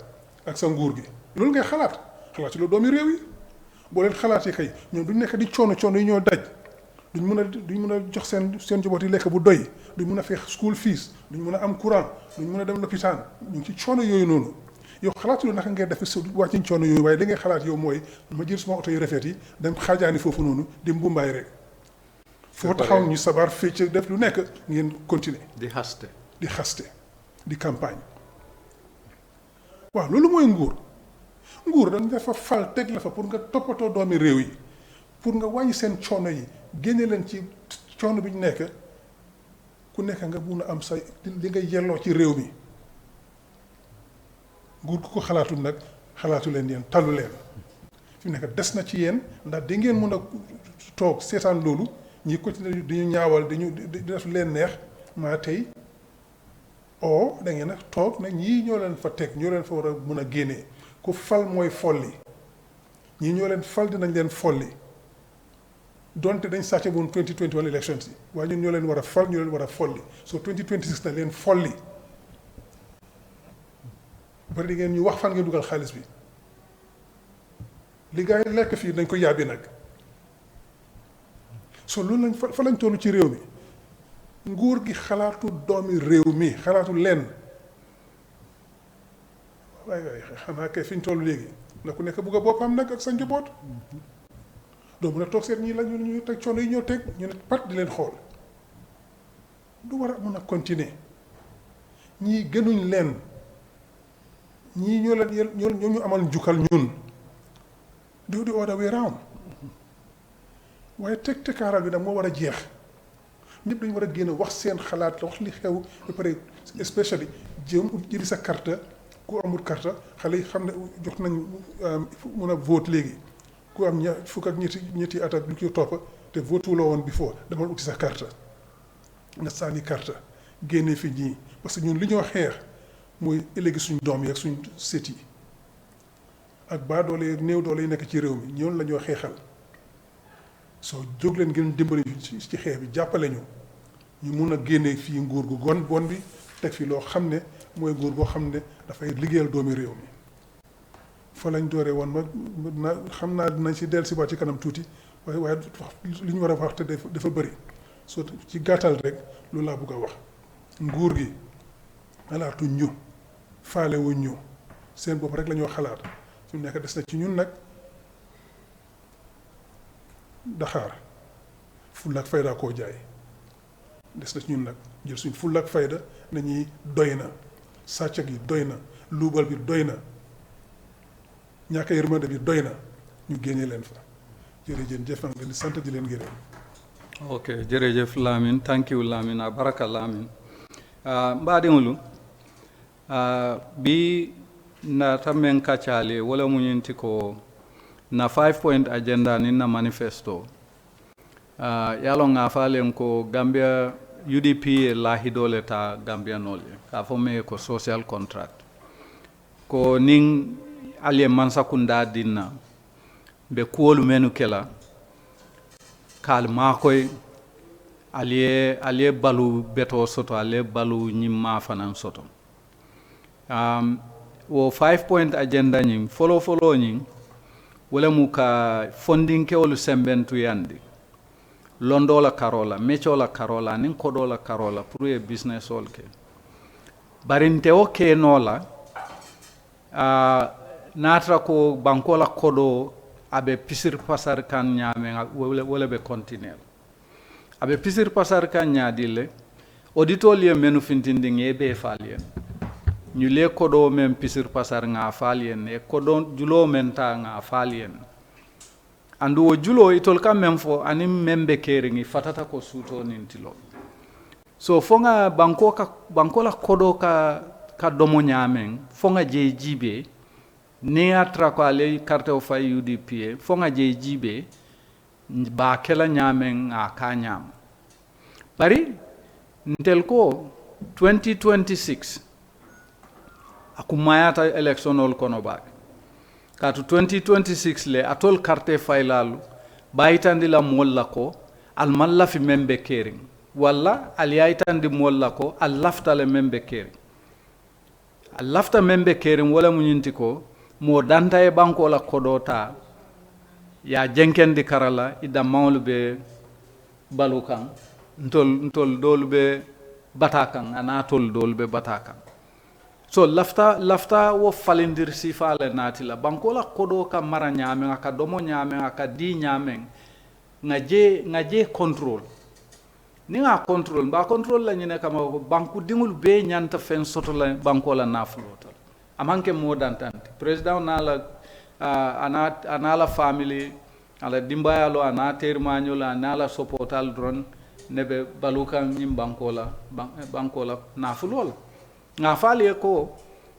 ak sa nguur gi loolu ngay xalaatu loolu doomi réew yi boo leen xalaatee kay ñoom duñ nekk di coono yi ñoo daj duñ mën a jox seen njaboot yi lekk bu doy duñ mën a fay school fees duñ mën a am courant duñ mën a dem lopitaan ñu ngi ci coono yooyu noonu yow xalaatu naka ngay def si wàcc coono yooyu waaye li ngay xalaat yow mooy ma jël suma oto yu rafet yi dem xaajaani foofu noonu di mbumbaay rek foo taxaw ñu sabar fecc def lu nekk ngeen continuer di xaste di campagne waaw loolu mooy nguur dañ dafa fal teg la fa pour nga toppatoo doomi réew yi pour nga wàññi seen coono yi génne leen ci coono bi ñu nekk ku nekk nga mun a am sa li nga yelloo ci réew mi nguur ku ko xalaatul nag xalaatu leen yéen talu leen fi mu nekk des na ci yéen ndax di ngeen mun a toog seetaan loolu ñi continuer dañu ñaawal di def leen neex maa tey da ngeen a toog nag ñii ñoo leen fa teg ñoo leen fa war a mun a génnee ku fal mooy folli ñii ñoo leen fal dinañ leen folli donte dañ sàcce woon 2021 elections yi waaye ñun ñoo leen war a fal ñoo leen war a folli so 2026 na leen folli bari di ngeen ñu wax fan ngeen dugal xaalis bi li gaa yi lekk fii dañ ko yàbbi nag so loolu lañ fa lañ toll ci réew mi nguur gi xalaatu doomi réew mi xalaatu lenn waaye xanaa kay fi ñu toll léegi na ku nekk bugg a boppam nag ak sa njaboot doo mën a toog seet ñii la ñu teg coono yi ñoo teg ñu ne pat di leen xool du war a mën a continuer ñii gënuñ leen ñii ñoo leen ñoo ñu amal njukkal ñun du di other way round waaye tekkaaral bi nag moo war a jeex ñëpp dañu war a génn wax seen xalaat wax li xew ba pare especially jëli sa carte ku amul carte xale yi xam ne jox nañ mun a vote léegi ku am fukk ak ñetti at ak lu ci topp te vote wuloo woon before demal uti sa carte nga sànni carte génne fi ñii parce que ñun li ñoo xeex mooy ëllëgi suñ doom yi ak suñ sët yi ak baa doole néew doole yi nekk ci réew mi ñoon la ñoo xeexal soo jóg leen ngeen dimbali ci xeex bi jàppale ñu mun a génne fii nguur gu bon bi teg fi loo xam ne mooy nguur boo xam ne dafay liggéeyal doomi réew mi fa lañ dooree woon ma xam naa dinañ si dellu si waat ci kanam tuuti waaye li ñu war a wax te dafa bëri soo ci gàttal rek loolu laa bëgg a wax nguur gi xalaatuñ ñu faale wuñ ñu seen bopp rek la ñoo xalaat su nekk des na ci ñun nag daxaar fulla ak fayda koo jaay des na ci ñun nag jël suñ fulla ak fayda nañuy doy na sàcc gi doy na luubal bi doy na ñàkk yërmande bi doy na ñu génne leen fa jërëjëf maa ngi leen di sant di leen gërëm. ok jërëjëf Lamin thank you Lamin a baraka Lamin mbaadiŋolu bi naata meŋ kaccali wala mu ñinti ko na 5-point agenda ni na manifesto yalo ŋa falen ko Gambia UDP ye lahidole ta Gambia nole ka fo me ko social contract ko niŋ ali ye mansakunda dinna be kuwolu menu kela kaal maakoy ali ye balu beto soto ali ye balu ñimma fanan soto wo 5-point agenda ñiŋ folo ñiŋ wala mu ka fondinkewolu sembentuyandi londo la karola mecho la karola nin kodo la karola pour ye business ol ke barinte o ke no la natra ko banko la kodo abe pisir pasar kan nyame wala be continuer abe pisir pasar kan nyaadile auditol ye menu fintindi ngebe falien ñu le kodo men pisir pasar nga falien e kodo julo men ta nga falien andu wo julo itol kam men fo anim membe keringi fatata ko suto nintilo so fonga banko la kodo ka domo nyamen fonga je jibe ni atra ko ale carte o fay UDP fonga je jibe ba kala nyamen a ka nyam bari ntel ko 2026 akumayata electionol kono baake katu 2026 le atol carte faylalu bayitandi la molla ko al malla fi membe kering walla al yaytandi molla ko al lafta le membe kering al lafta membe kering wala munyinti ko mo danta e banko la kodota ya jenkendi karala ida mawlu be balukan ntol dolu be batakan ana tol dolu be batakan so lafta wo falindir sifale natila banko la kodo ka mara nyame aka domo nyame aka di nyame ngaje control ni nga control ba control la nyine kama banku dingul be nyanta fen soto la banko la naflota amanke modantante president nala anala family ala dimbayalo ana termanyo la anala sopotal dron nebe balukan nyim banko la nafulola nga fali ko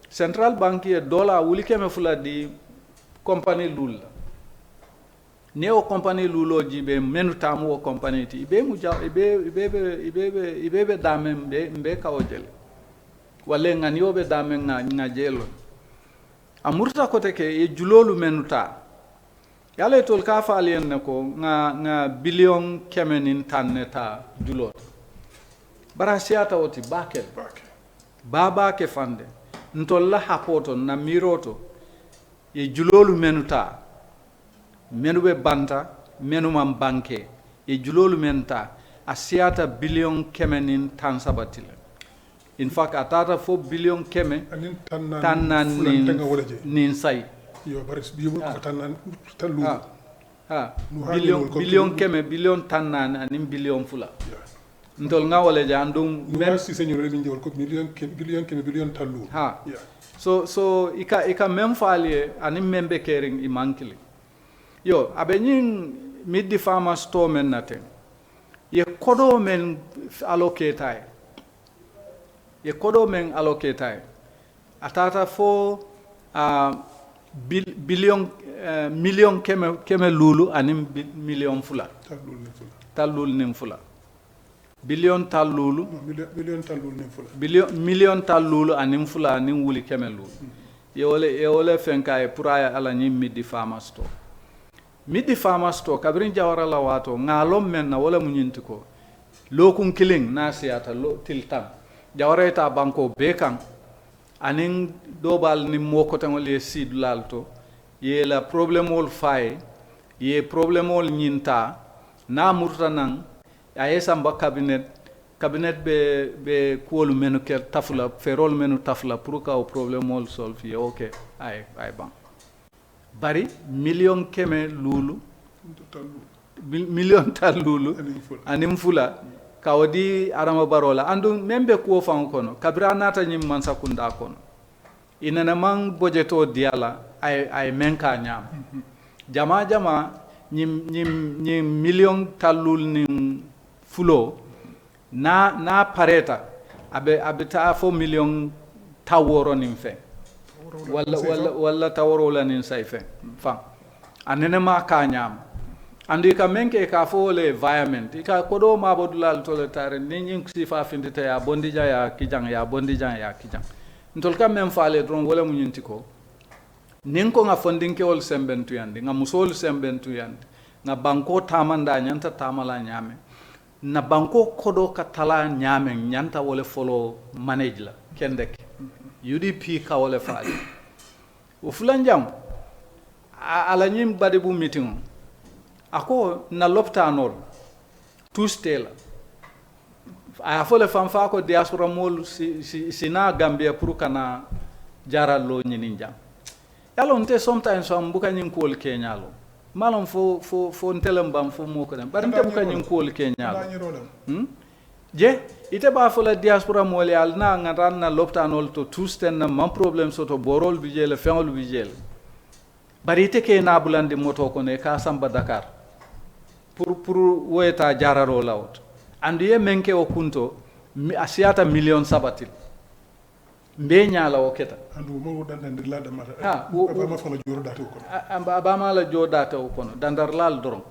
central bank ye dola wuli keme fula di company lul ne o company lulo jibe menu tamu o company ti ibe mu jaw ibe damen be kawjele wale ngani obe damen nga jelo amurta kote ke e julolu menuta yale tol ka fali en ko nga billion kemenin tanneta julot bara siata oti bakel baba ke fande ntolla hapoto na miroto e julolu menuta menube banta menumam banke e julolu menta asiata billion kemenin tan sabatile in fact atata fo billion keme tannan nin say yo baris bibu tannan talu billion keme billion tannan anin billion fula ntol nga wala jandum même si seigneur le ndewol ko billion talu so ika même falie anim membe kering i mankili yo abe nyin middi fama sto men naten ye kodo men allocate atata fo billion million keme lulu anim million fula talul nim fula billion talulu million talulu anim fula anim wuli keme lulu yewole fenkaye puraya ala nyim middi fama sto kabrin jawara la wato ngalom men na wala munyinti ko lokun killing na siyata lo tiltam jawara ta banko bekan anin dobal ni moko tan le sidlal to ye la problem ol fay ye problem ol nyinta na murtanan aye samba cabinet be kuolu menu ker tafula ferol menu tafula pour ka o problem ol solve ye okay ay ban bari million keme lulu million tal lulu anim fula kawdi arama barola andu membe ko fan kono kabira nata nyim man sakunda kono inana man budgeto diala ay menka nyam jama nyim million talul nim fulo na pareta abe ta fo million taworo nim fe wala taworo la nin sayfe fa anene ma ka nyam andi ka menke ka fo le environment ka kodo ma bodulal to tare ni nyin sifa findita ya bondija ya kijang ntol kam men faale dron wala mu nyinti ko nin ko nga fondinke ol sembentu yandi nga musol sembentu yandi nga banko tamanda nyanta tamala nyame na banko kodo ka tala nyame nyanta wala follow manage la kendek UDP ka wala faale o fulanjam ala nyim badi bu meeting ako na loptanol tustela aya fole fanfa ko diaspora mol sina Gambia pour kana jaralo nyini jam yalo nte sometimes am buka nyin ko kenyalo malon fo ntelam bam fo moko dem bar nte buka nyin ko kenyalo je ite ba fo la diaspora mol yal na ngaran na loptanol to tusten na man problem soto borol bi jele fengol bi jele bari ite ke na bulandi moto ko ne ka samba Dakar pour woyta jararo lawt anduye menke o kunto asiata million sabatil mbe nyaala o keta andu mo dandande lada mata ha ba ma fala joro data ko ba ma la joro data ko no dandar lal doron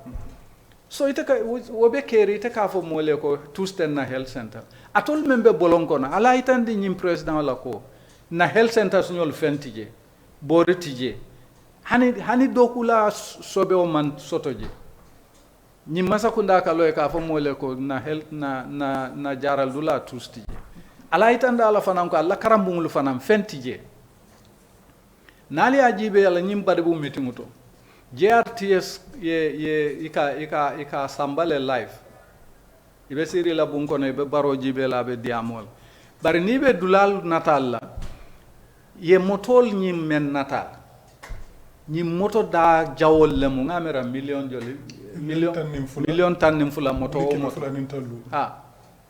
So ite ka wobe keri ite ka fo mole ko tusten na health center. Atol membe bolonko na ala itandi nyim president la ko na health center sunyol fentije boritije hani dokula sobe o man sotoje nyim masakunda ka loy ka fo mole ko na health na jaral dula tustije ala itanda ala fanan ko alla karambungul fanan fentije nali ajibe ala nyim bade bu metinguto JRTS ika sambale live ibe siri la bunkono ibe baro jibe la be diamol bari ni be dulal natal la ye motol nyim men natal nyim moto da jawol le mu ngamera million joli million tan nim fula moto o moto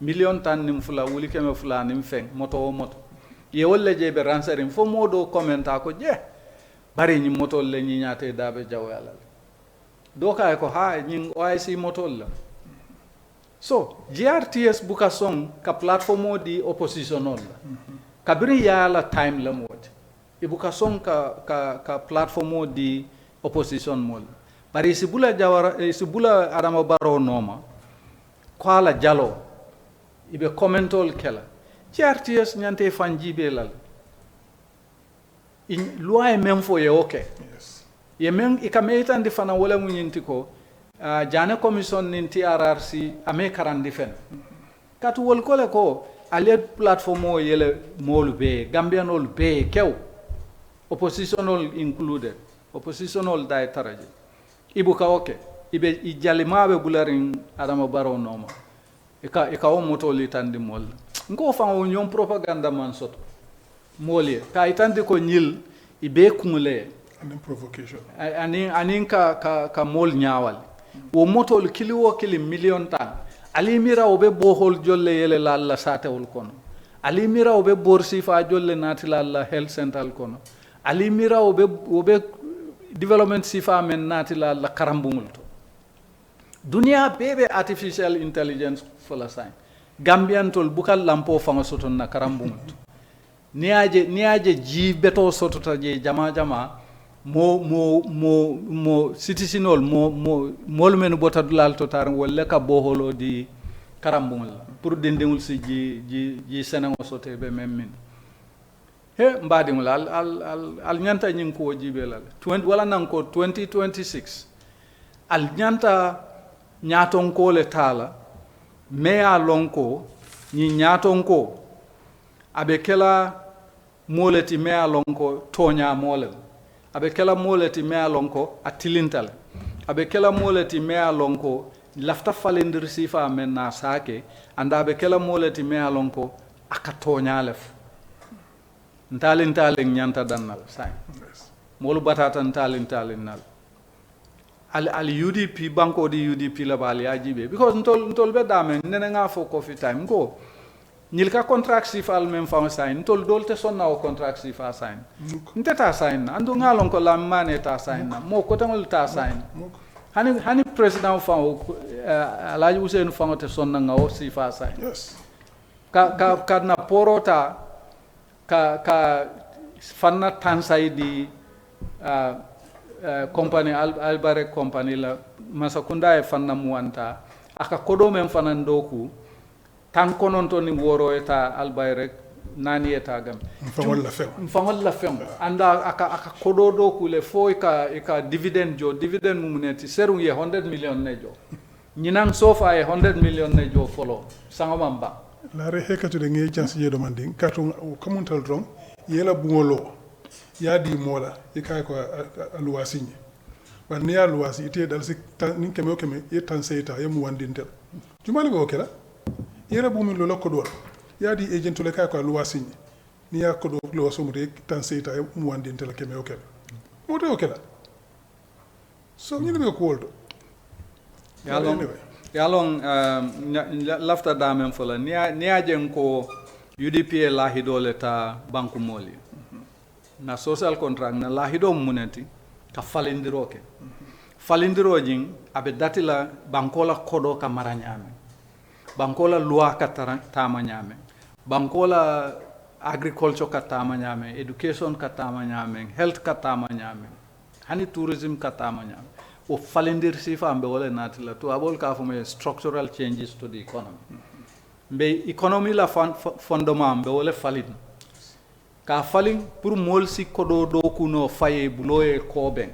million tan nim fula wuli keme fula nim feng moto o moto ye wolle jebe ransarim fo modo commenta ko je bari ñi motol le ñi ñaate daabe jaw yalla do kay ko ha ñi OIC motol la so GRTS buka song ka platform di opposition la kabiri yala time la mode e buka song ka platform di opposition mol bari sibula jawara sibula adama baro noma ko ala jalo ibe commentol kala GRTS ñante fanjibe la in loi même fo ye okay yes ye men ikameita ndi fana wala munyinti ko jane commission nin TRRC ame karandi fen katu wol kole ko ale platform o yele molu be gambianol be kew oppositional included oppositional dai taraje ibuka okay ibe ijalimabe bularin adama baro noma ika o moto litandi mol ngo fa o ñom propaganda man soto molie ka itande ko nyil ibe kumule and provocation anin ka mol nyaawal wo moto kiliwo kili million tan ali mira obe bohol jolle yele la satewol kono ali mira obe borsi fa jolle natila la health center kono ali mira obe development sifa men natila la karambumul to dunia bebe artificial intelligence fola sign gambian tol bukal lampo fanga soton na karambumul to niaje ji beto sotota je jama mo citizenol mo men bota dulal to tar wolle ka boholo di karambul pour dendengul si ji senango sote be memmin he mbadimul al nyanta nyin ko jibelal wala nan ko 2026 al nyanta nyaton ko le tala me a lonko ni nyaton ko abe kela moleti me alonko tonya molel abe kela moleti me alonko atilintal abe kela moleti me alonko lafta falendir sifa men na sake anda abe kela moleti me alonko aka tonya lef ntalin nyanta dannal say molu batata ntalin nal al UDP banko di UDP la bali ajibe because ntol be dame nene nga fo coffee time ko nil ka contract sifal même fa sign tol dolte sonna o contract sifa sign nteta sign andu ngalon ko la mane ta sign na mo ko tangol ta sign hani president fa alaji Hussein fa te sonna ngaw sifa sign yes ka na porota ka fanna tansai di company albare company la masakunda e fanna muanta aka kodo men fanandoku tan kononto ni woro eta albayre nani eta gam fangol la fem anda aka kododo kule fo ka dividend mumuneti serum ye 100 million nejo nyinang sofa ye 100 million nejo follow sangomamba la re hekatu de ngi chance je demanding katu kamuntal dron yela bungolo yadi mola ikay ko aluwasigne ban ni aluwasi ite dal sik nin keme yetan seyta yemu wandintel jumali go kela yere bu min lo lokko yadi agent le kay ko aluwasigne ni ya ko do lo so mu tan seyta yemu wandintel keme okela moto okela so ni be ko woldo yalong lafta damen fola ni ajen ko UDP la hidole ta banku moli na social contract na la hido munenti ka falindiro ke falindiro jing abe datila bankola kodo ka maranyame bankola loi ka tama nyame bankola agriculture ka tama nyame education ka tama nyame health ka tama nyame hani tourism ka tama nyame o falendir sifa ambe wala natila to abol ka fo structural changes to the economy be economy la fondement ambe wala falin ka falin pour mol si kodo do kuno faye buloye koben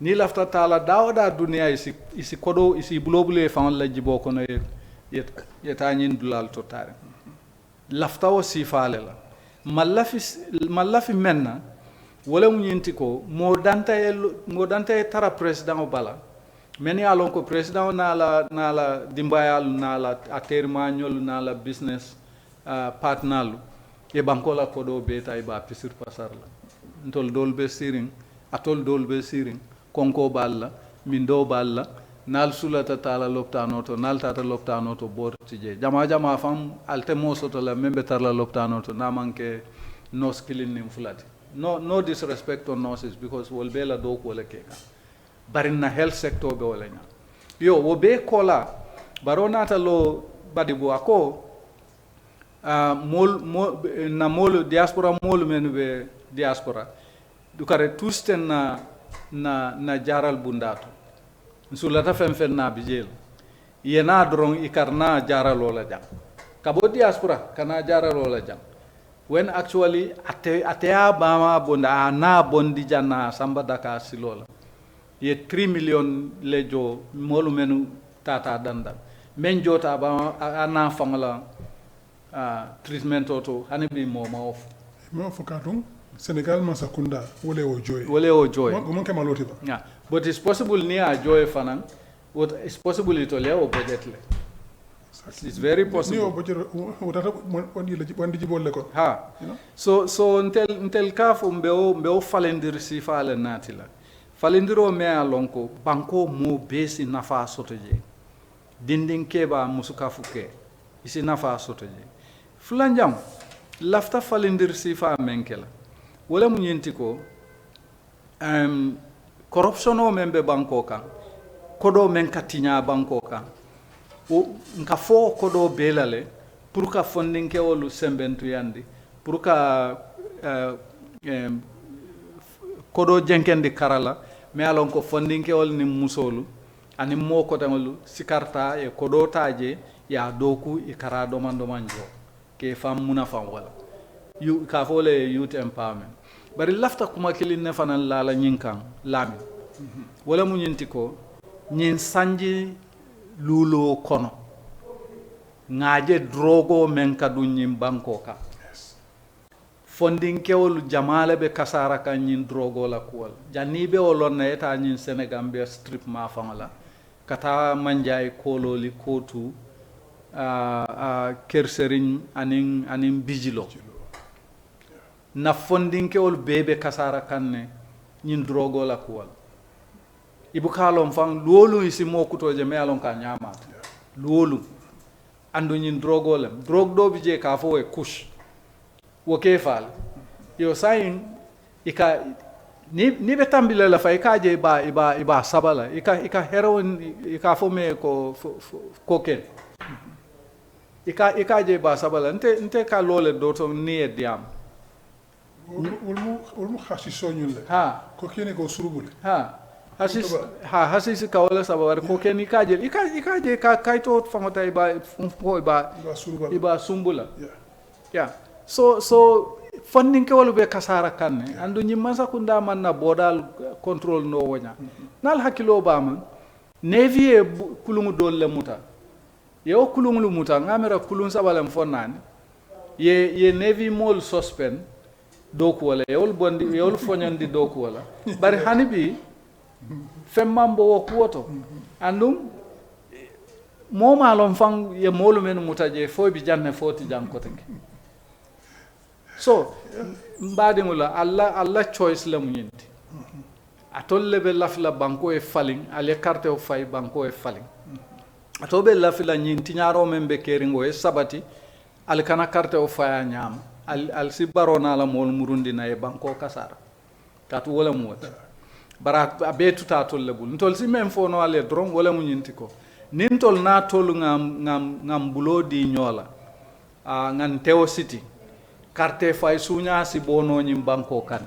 ni lafta tala dawda dunia isi kodo isi bulobule fa la jibo kono yeta nyin dulal to tare lafta o sifale la mallafi menna wala mu nyinti ko mo danta tara president o bala meni alon ko president nala dimbayal nala atermagnol nala business partner e bankola kodo beta ba pisir pasar la ntol dolbe siring atol dolbe siring konko balla min do balla nal sulata tala loptano to nal tata loptano to bortije jama fam alte mosoto la membe tarla loptano to na manke no skillin nim fulati no disrespect on nurses because wol bela do ko le keka barin na health sector be wala nya yo wo be kola baronata lo badibo ako mol diaspora mol men be diaspora dukare tusten na jaral bundato sulata fen na bijel yena drong ikarna jaral wala jang kabo diaspora kana jaral wala jang when actually atea bama bonda na bondi janna samba daka silola ye 3 million lejo molu menu tata danda men jota ba ana fangala treatment auto hanibi mo katung Senegal masakunda wole o joy mo ke maloti ba yeah but it's possible ni a joy fanan what is possible to le o budget le it's very possible ni o budget wotata wandi jibolle ko ha you know? so untel kafo mbeo falendir sifale natila falendiro me alonko banko mo besi nafa sotoje dindin keba musuka fuke isi nafa sotoje fulanjam lafta falendir sifa menkela wala mu nyenti ko corruption o membe banko kan kodo men katinya banko kan o nka fo kodo belale pour ka funding ke wolu sembentu yandi pour ka kodo jenkendi karala me alon ko funding ke wol ni musolu ani mo ko tamolu sikarta e kodo taje ya doku e karado manjo ke fam munafam wala yu ka fole youth empowerment bari lafta kuma kilin ne fanan la nyinkan lami wala mu nyinti ko nyin sanji lulo kono ngaje drogo men kadu nyim banko ka fonding kewol jamale be kasara kan nyin drogo la kuwal janibe wolon na eta nyin Senegambia strip ma fangala kata manjay kololi kotu kerserin anin bijilo na fonding kewol bebe kasara kanne nyin drogo la kuwal ibu kalom fang lolu isi mokutoje me alon ka nyamat lolu andu nyin drogo lem drog do bije ka fo e kush wo kefal yo sayin ika ni betambile la fay kaje iba sabala ika heroin ika fo me ko cocaine ika je ba sabala nte ka lole do to ni e diam ulmu khasi sonyul ha cocaine go surubule ha hasis ka wala sabawar cocaine ika ka kaito fangota iba sumbula yeah so funding ke wala be kasara kanne andu nyimasa kunda man na bodal control no wonya nal hakilo bama navy e kulungu dolle muta yo kulungu muta ngamera kulun sabalem fonnani ye navy mol suspend doku wala yol fonyandi doku wala bari hanibi femmambo wo kuoto andum moma lon fang ye molu men mutaje fo bi janne foti jankotenge so mbade mula alla choice la munyenti atolle be lafla banko e falling ale carte o fay banko e falling atobe lafla nyinti nyaro membe keringo e sabati al kana carte o faya nyam al sibarona la mol murundi na e banko kasara kat wala mota bara abetu ta tolle bul ntol si même fono ale dron wala munyenti ko nintol na tolu ngam bulodi nyola ngan teo city carte fay sunya si bono nyim banko kan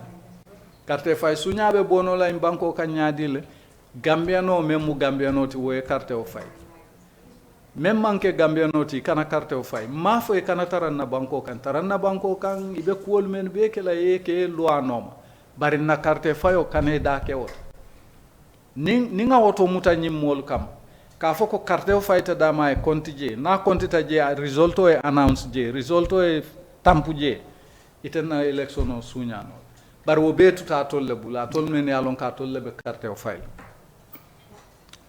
carte fay sunya be bono la im banko kan nyaadile Gambiano même Gambiano ti woye carte o fay même manke Gambiano ti kana carte o fay ma fo e kana taranna banko kan ibe kuol men be ke la yeke loi noma bari na carte fayo kane da ke wot ni nga woto muta nyimmol kam ka fo ko carte o fayta dama e konti je na konti ta je a resulto e announce je resulto e tampu je itena election o suñano bari wo be tuta tolle bula tol men yalon ka tolle be carte o fay.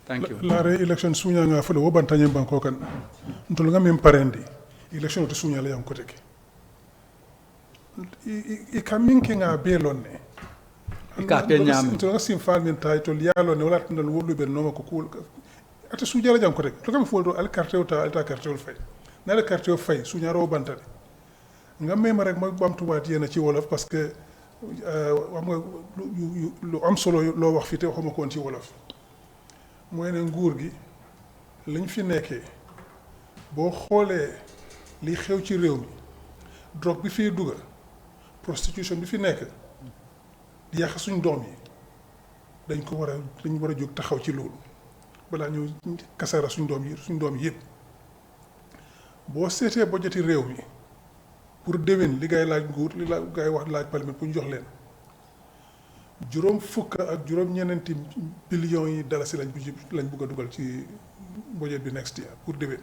Thank you. Lare election suña nga fele wo bantanye banko kan ntol nga mem parendi election to suña la yanko teke i kamin ke nga be lonne ka ke nyam ntol nga sim fal men title yalo ne wala tandal wolu be no ko kul ata suña la yanko teke to kam foldo al carte o ta alta carte o fay na la carte o fay suña ro bantale nga mem rek ma bamtu wat yena ci wolof parce que wax nga lu am solo lo wax fi te waxuma ko won ci wolof mooy ne nguur gi lañ fi nekkee boo xoolee li xew ci réew mi drogue bi fiy dugga prostitution bi fi nekk di yàq suñ doom yi dañ war a jóg taxaw ci loolu balaa ñu kasara suñ doom yi yëpp boo seetee budgeti réew mi pour déwén li ngay laaj nguur li la ngay wax laaj parlement pour ñu jox leen juróom fukk ak juróom ñeneenti billions yi dalasi lañ bëgg a dugal ci budget bi next year pour déwén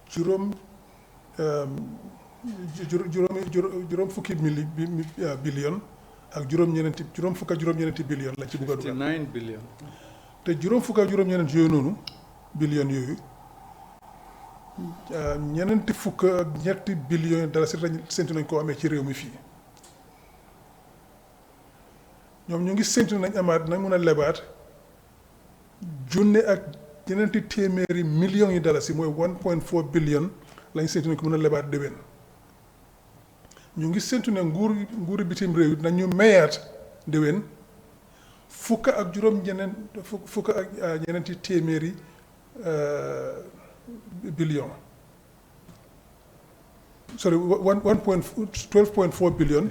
juróom fukki billion ak juróom fukk ak juróom-ñeneenti billion lañ ci bëgg a dugal 9 billion te juróom fukk ak juróom-ñeneent yooyu noonu billion yooyu ñeneenti fukk ak ñetti billions yi dalasi lañ séntu nañ koo amee ci réew mi fii ñoom ñu ngi séntu nañ amaat nañ mun a lebaat junne ak ñeneenti téeméeri millions yi dalasi mooy 1.4 billion lañ séntu nañ ko mun a lebaat déwén ñu ngi séntu ne nguuri bitim réew it nañ ñu mayaat déwén fukk ak ñeneenti téeméeri billion sorry 12.4 billion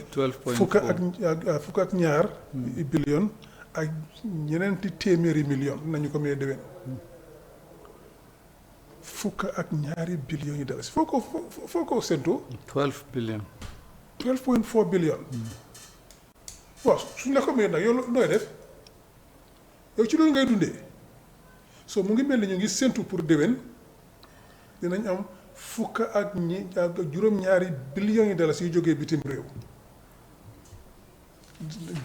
fukk ak ñaar billion ak ñeneenti téeméeri million nañu ko may déwén fukk ak ñaari billion yi dalasi foo ko séntu 12 billion 12.4 billion waaw suñ la ko may nag yow nooy def yow ci loolu ngay dundee so mu ngi mel ni ñu ngi séntu pour déwén dinañ am fukk ak juróom-ñaari billions yi dalasi yu jógee bitim réew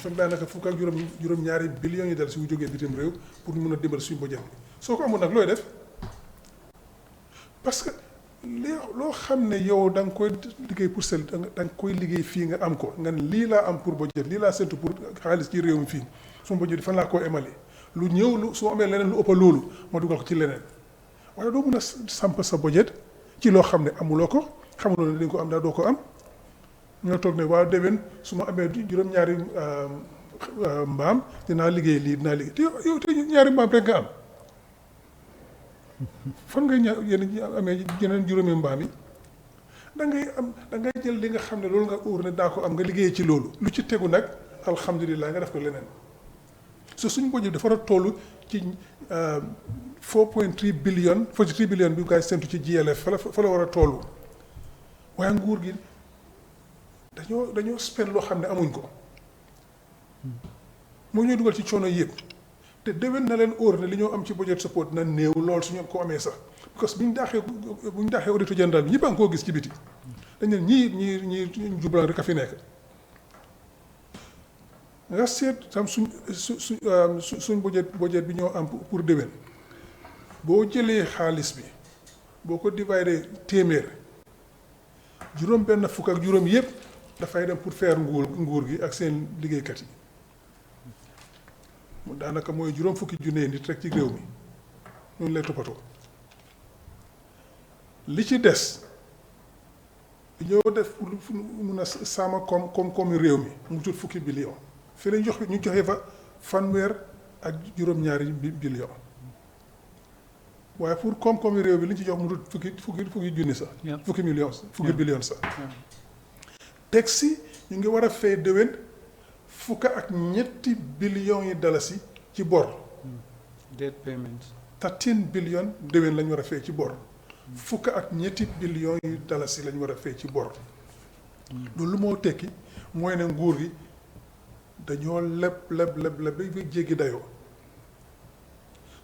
fam daanaka fukk ak juróom-ñaari billions yi dalasi yu jógee bitim réew pour ñu mun a dimbal suñu budget bi soo ko amul nag looy def parce que loo xam ne yow da nga koy liggéey pour da nga koy liggéey fii nga am ko nga ne lii laa am pour budget lii laa séntu pour xaalis ci réew mi fii suma budget bi fan laa koo emale lu ñëw lu soo amee leneen lu ëpp loolu ma dugal ko ci leneen waaye doo mun a samp sa budget ci loo xam ne amuloo ko xamuloo ne dañ ko am daa doo ko am nga toog ne waaw déwén su ma amee juróom-ñaari mbaam dinaa liggéey te yow te ñaari mbaam rek nga am fan ngay amee yeneen juróomi mbaam yi da ngay jël li nga xam ne loolu nga uur ne daa ko am nga liggéeyee ci loolu lu ci tegu nag alhamdulilah nga def ko leneen so suñu budget dafa war a toll ci 4.3 billion 43 billion bi ngay séntu ci GLF fa la war a toll waaye nguur gi dañoo spend loo xam ne amuñ ko moo ñoo dugal ci coono yëpp te déwén na leen óor ne li ñoo am ci budget support na néew lool su ñu ko amee sax parce que bu ñu daaxee auditeur général bi ñëpp a ngi koo gis ci biti dañ ne ñii jublaan rek a fi nekk nga seet tam suñ budget bi ñoo am pour déwén boo jëlee xaalis bi boo ko dividé téeméer juróom benn fukk ak juróom yëpp dafay dem pour faire nguur gi ak seen liggéeykat yi mu daanaka mooy juróom fukki junne nit rek ci réew mi noonu lay toppatoo li ci des ñoo def pour mun a sàmm koom-koomi réew mi mu jot fukki billion fii lañ ñu joxe fa fanweer ak juróom-ñaari billion waaye pour koom-koomi réew bi li ñu ci jox mu jot fukki junni sax fukki million fukki billion sax teg si ñu ngi war a fay déwén fukk ak ñetti billions yi dalasi ci bor. debt payments. 13 billion déwén lañ war a fay ci bor. fukk ak ñetti billions yi dalasi lañ war a fay ci bor. loolu moo tekki mooy ne nguur gi dañoo leb ba jéggi dayoo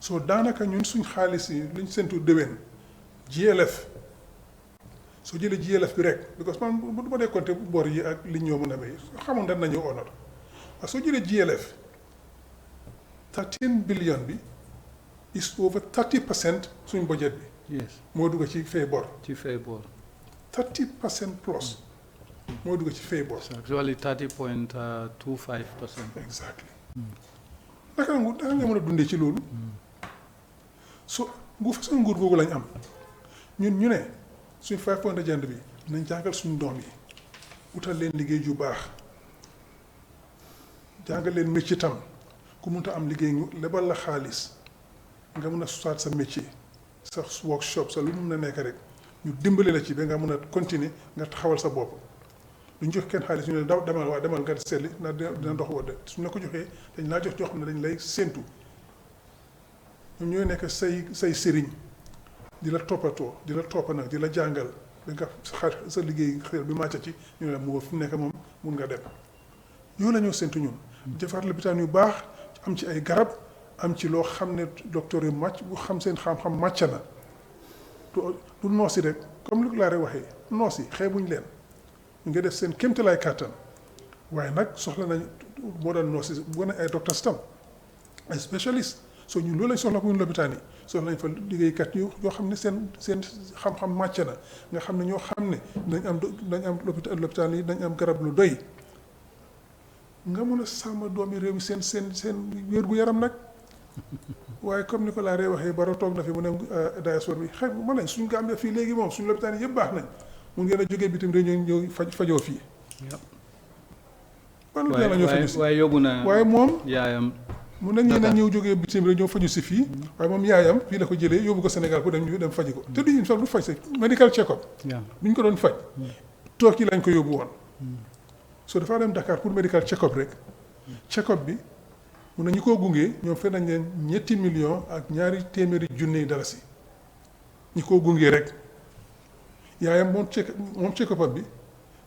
soo daanaka ñun suñ xaalis yi luñ séntu déwén GLF soo jëlee GLF bi rek because man bu ma dee compter bor yi ak li ñoo mën a may xamoon dañ nañu honor waaye soo jëlee GLF 13 billion bi is over 30% suñ budget bi. yes moo dugg ci fay bor. ci fay bor. 30% plus. moo dugg ci fay bor. actually 30.25%. exactly. naka nga mën a dundee ci loolu. so bu façon nguur googu lañ am ñun ñu ne suñ 5 point agenda bi nañ jàngal suñu doom yi utal leen liggéey ju baax jàngal leen métier tam ku mënta am liggéey ñu lebal la xaalis nga mën a soit sa métier sa workshop sa lu mun a nekk rek ñu dimbali la ci ba nga mën a continuer nga taxawal sa bopp duñ jox kenn xaalis ñu ne daw demal nga seetli na dina dox woo de suñ la ko joxee dañ laa jox joo xam ne dañ lay séentu ñoom ñooy nekk say sëriñ di la toppatoo di la toppa nag di la jàngal ba nga sa liggéey xel bi màcca ci ñu ne la mu fu nekk moom mun nga dem yow la ñoo séentu ñun defar lopitaan yu baax am ci ay garab am ci loo xam ne docteur yu màcc bu xam seen xam-xam màcc na du noosi rek comme li laa rek waxee noosi xeebuñ leen ñu ngi def seen kéemtalaay kàttan waaye nag soxla nañ moo daan noosi bu gën a ay docteur tam ay spécialiste soo ñun loolu lañ soxla ko ñun lopitaan yi soxla nañ fa liggéeykat yoo xam ne seen xam-xam màcc na nga xam ne ñoo xam ne dañ am lopitaan yi dañ am garab lu doy nga mën a sàmm doomi réew mi seen wér gu yaram nag waaye comme ni ko laa ree waxee Barrow toog na fi mu ne diaspora bi xëy ma nañ suñu Gambia fii léegi moom suñu lopitaan yi yëpp baax nañ mun ngeen a jógee bitim réew ñëw fajoo fii. waaye yóbbu na waaye moom yaayam. mun nañ ñeen a ñëw jógee bitim réew ñëw faju si fii waaye moom yaayam fii la ko jëlee yóbbu ko Sénégal pour dem faji ko te duñu sax du faj sa medical check up bi ñu ko doon faj toog yi lañ ko yóbbu woon so dafa dem Dakar pour medical check up rek check up bi mun na ñu koo gungee ñoom fay nañ leen 2 millions ak $200,000 dalasi ñu koo gungee rek yaayam moom check up bi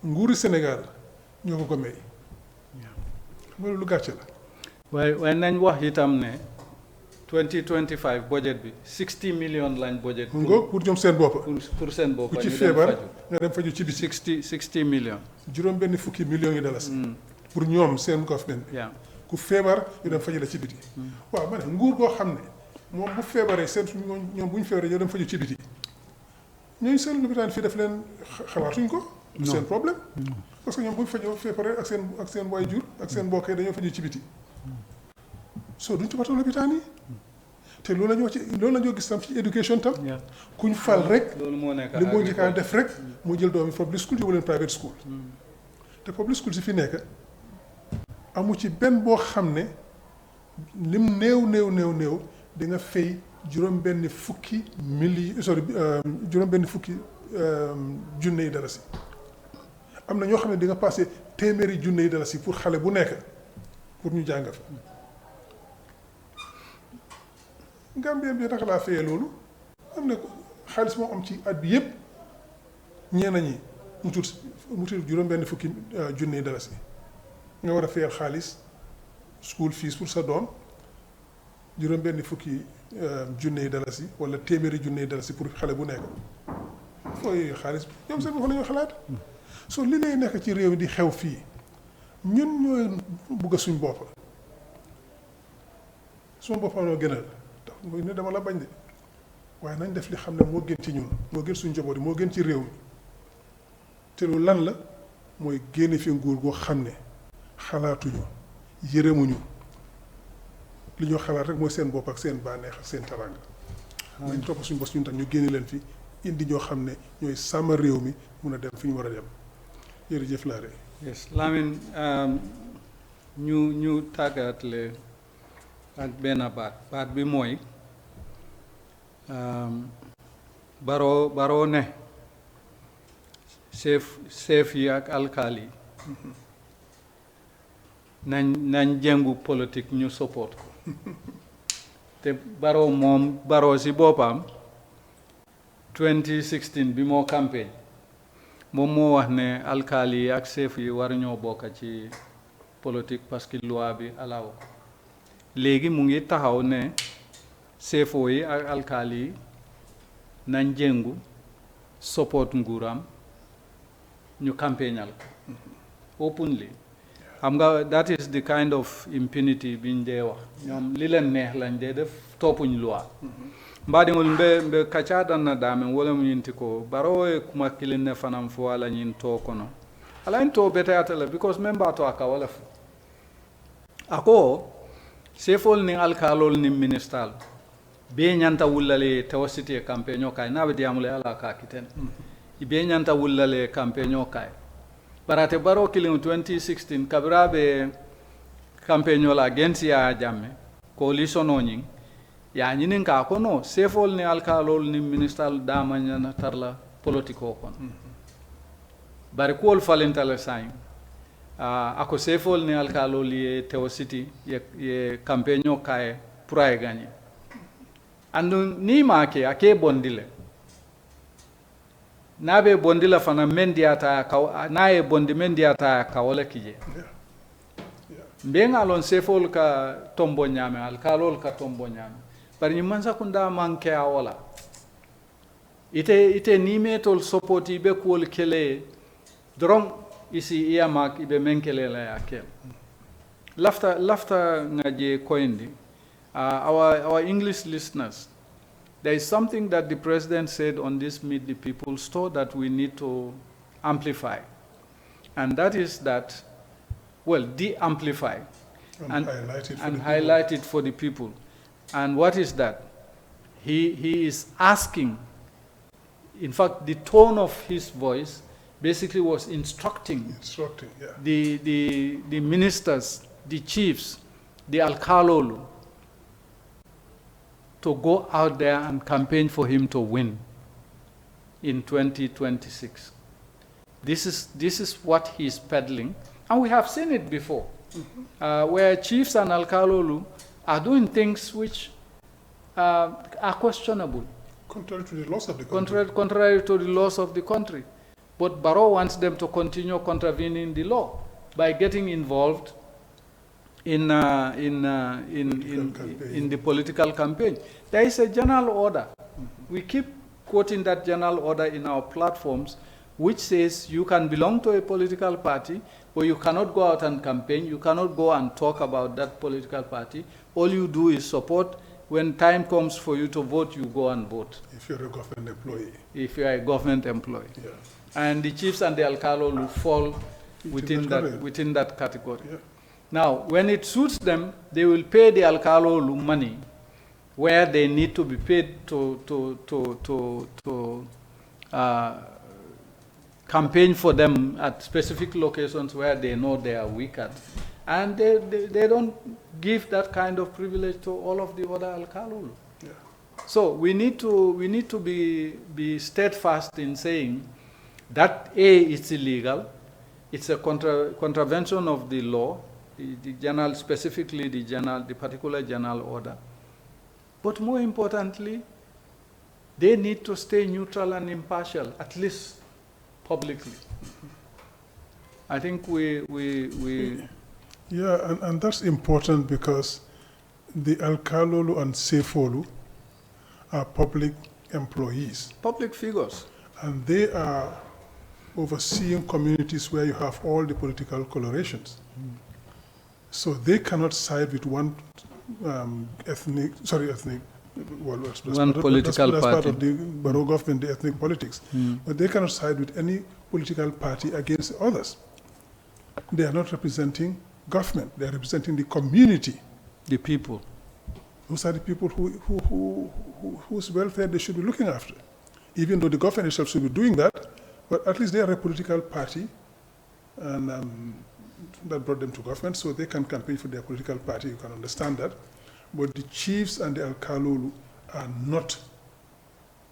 nguuri Sénégal ñoo ko may loolu lu gàcce la waaye nañ wax itam ne 2025 budget bi 60 millions lañ budget. pour ñoom seen bopp. pour seen bopp ku ci feebar nga dem faju ci biti. 60 millions. juróom-benn fukki millions yi dalasi. pour ñoom seen government bi. ku feebar ñu dem faju la ci biti. waaw ma ne nguur goo xam ne moom bu feebaree seen ñoom bu ñu feebaree ñoo dem faju ci biti ñooñu seen lopitaan fii def leen xalaatuñ ko. seen problème. parce que ñoom bu ñu fajoo feebaree ak seen waajur ak seen mbokk yi dañoo faju ci biti. soo duñ toppatoo lopitaan yi te loolu la ñu wax ci loolu la ñu gis tam ci éducation tam kuñ fal rek li moo njëkkaa def rek moo jël doomi public school yóbbu leen private school te public school si fi nekk amu ci benn boo xam ne lim néew di nga fay juróom-benn fukki junne yi dalasi am na ñoo xam ne di nga passé téeméeri junne yi dalasi pour xale bu nekk pour ñu jàng fa Gambien bi naka laa fayee loolu am na xaalis moo am ci at bi yëpp ñeena ñi mu tuut juróom-benn fukki junne dalasi nga war a fayal xaalis school fees pour sa doom juróom-benn fukki junne dalasi wala téeméeri junne dalasi pour xale bu nekk fooy xaalis ñoom seen bopp la ñoo xalaat soo li lay nekk ci réew mi di xew fii ñun ñooy bugg a suñ bopp suma boppam noo gënal mooy ne dama la bañ de waaye nañ def li xam ne moo gën ci ñun moo gën suñu njaboot yi moo gën ci réew mi te loolu lan la mooy génne fi nguur goo xam ne xalaatuñu yërëmuñu li ñoo xalaat rek mooy seen bopp ak seen bànneex ak seen taranga nañ topp suñu bos ñun tam ñu génne leen fi indi ñoo xam ne ñooy sàmm réew mi mun a dem fi ñu war a dem jërëjëf Laare. yes Lamin ñu tàggatle ak benn baat bi mooy Barrow ne chef yi ak alkaali nañ jëngu politique ñu support ko te Barrow si boppam 2016 bi moo campagne moom moo wax ne alkaali yi ak chef yi war ñoo bokk ci politique parce que loi bi alaaw ko léegi mu ngi taxaw ne chefo yi ak alkaali yi nañ jëngu support nguuram ñu campagneal ko openly xam nga that is the kind of impunity biñ dee wax ñoom li leen neex lañ dee def toppuñ loi mbaɗigol mbe kaccaɗanna damen wala mo yinti ko Barrow e kuma kilinne fanam fo ala ñin to kono ala en to beteyata la because même mba to aka wala fo ako sefol ni alkalol ni ministral be ñanta wullale tawasiti e campagne o kay naɓe diyamule ala ka kiten be ñanta wullale campagne o kay barate Barrow kilin 2016 kabiraɓe campagne ola against Yaya Jammeh coalition o ñing ya ñinin ka kono sefol ni alkalol ni ministral damañana tarla politique o kono bari kuwol falintale sañ ako sefol ni alkalol ye tewositi ye campagne o kaye pour ay gagné andu ni make ake bondile nabe bondila fana mendiata ka naye bondi mendiata ka wala kije mbenga lon sefol ka tombo nyame alkalol ka tombo nyame bari ni mansa kunda manke a wala ite ni metol support be kol kele drom isi iyamak ibe menkele la yakel lafta ngaje koindi our English listeners, there is something that the president said on this Meet the People's tour that we need to amplify, and that is that, well, de-amplify and highlight it for the people. And what is that? He is asking, in fact, the tone of his voice basically was instructing yeah. the ministers, the chiefs, the alkalolu, to go out there and campaign for him to win in 2026. This is what he's peddling, and we have seen it before, where chiefs and alkalolu are doing things which are questionable. Contrary to the laws of the country. Contrary to the laws of the country. But Barrow wants them to continue contravening the law by getting involved in the political campaign. There is a general order. We keep quoting that general order in our platforms, which says you can belong to a political party, but you cannot go out and campaign. You cannot go and talk about that political party. All you do is support. When time comes for you to vote, you go and vote. If you're a government employee. If you're a government employee. Yeah. And the chiefs and the alkalolu fall within that category. Yeah. Now, when it suits them, they will pay the alkalolu money where they need to be paid to campaign for them at specific locations where they know they are weak at. And they don't give that kind of privilege to all of the other alkalolu. Yeah. So we need to be steadfast in saying that it's illegal, it's a contravention of the law, the general, specifically the particular general order. But more importantly, they need to stay neutral and impartial, at least publicly. I think we Yeah, and that's important because the alkalolu and sefolu are public employees. Public figures. And they are overseeing communities where you have all the political colorations. So they cannot side with one one that's political party. part of the Barrow government, the ethnic politics. But they cannot side with any political party against others. They are not representing government. They are representing the community. The people. Those are the people whose welfare they should be looking after. Even though the government itself should be doing that, but at least they are a political party, and that brought them to government, so they can campaign for their political party. You can understand that. But the chiefs and the alkalolu are not,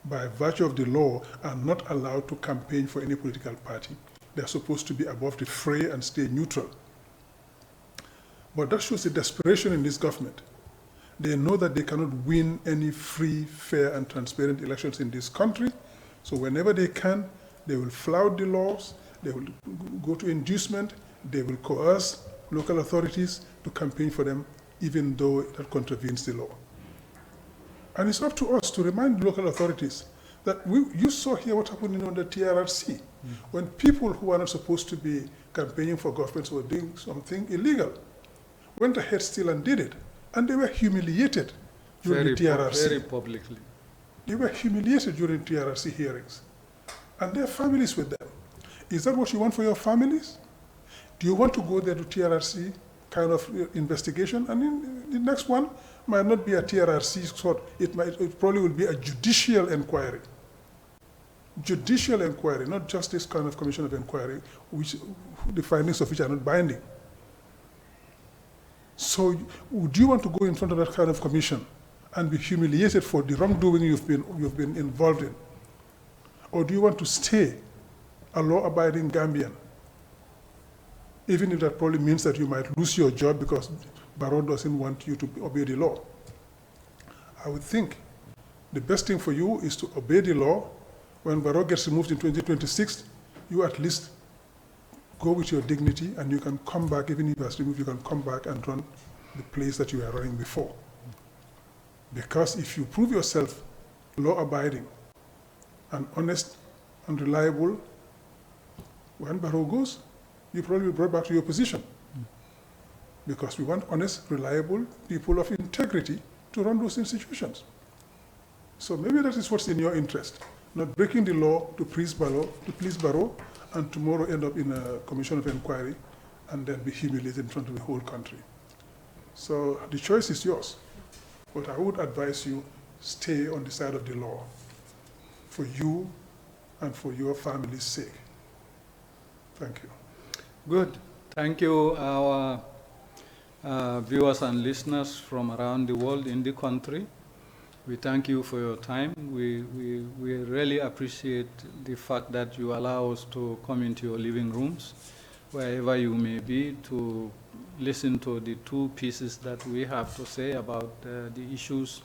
by virtue of the law, are not allowed to campaign for any political party. They are supposed to be above the fray and stay neutral. But that shows the desperation in this government. They know that they cannot win any free, fair, and transparent elections in this country. So whenever they can, they will flout the laws, they will go to inducement, they will coerce local authorities to campaign for them, even though that contravenes the law. And it's up to us to remind local authorities that you saw here what happened in the TRRC, when people who are not supposed to be campaigning for governments were doing something illegal, went ahead still and did it. And they were humiliated during the TRRC. Very publicly. They were humiliated during TRRC hearings. And their families with them. Is that what you want for your families? Do you want to go there to TRRC kind of investigation? And in the next one might not be a TRRC sort. It probably will be a judicial inquiry. Judicial inquiry, not just this kind of commission of inquiry, which the findings of which are not binding. So would you want to go in front of that kind of commission and be humiliated for the wrongdoing you've been involved in? Or do you want to stay a law-abiding Gambian, even if that probably means that you might lose your job because Barrow doesn't want you to obey the law? I would think the best thing for you is to obey the law. When Barrow gets removed in 2026, you at least go with your dignity, and you can come back. Even if he was removed, you can come back and run the place that you were running before. Because if you prove yourself law-abiding and honest and reliable, when Barrow goes, you probably will be brought back to your position. Because we want honest, reliable people of integrity to run those institutions. So maybe that is what's in your interest, not breaking the law to please Barrow, and tomorrow end up in a commission of inquiry and then be humiliated in front of the whole country. So the choice is yours. But I would advise you, stay on the side of the law for you and for your family's sake. Thank you. Good. Thank you, our viewers and listeners from around the world in the country. We thank you for your time. We really appreciate the fact that you allow us to come into your living rooms, wherever you may be, to listen to the two pieces that we have to say about the issues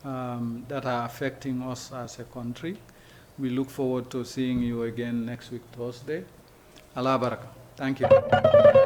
that are affecting us as a country. We look forward to seeing you again next week, Thursday. Allah Baraka. Thank you.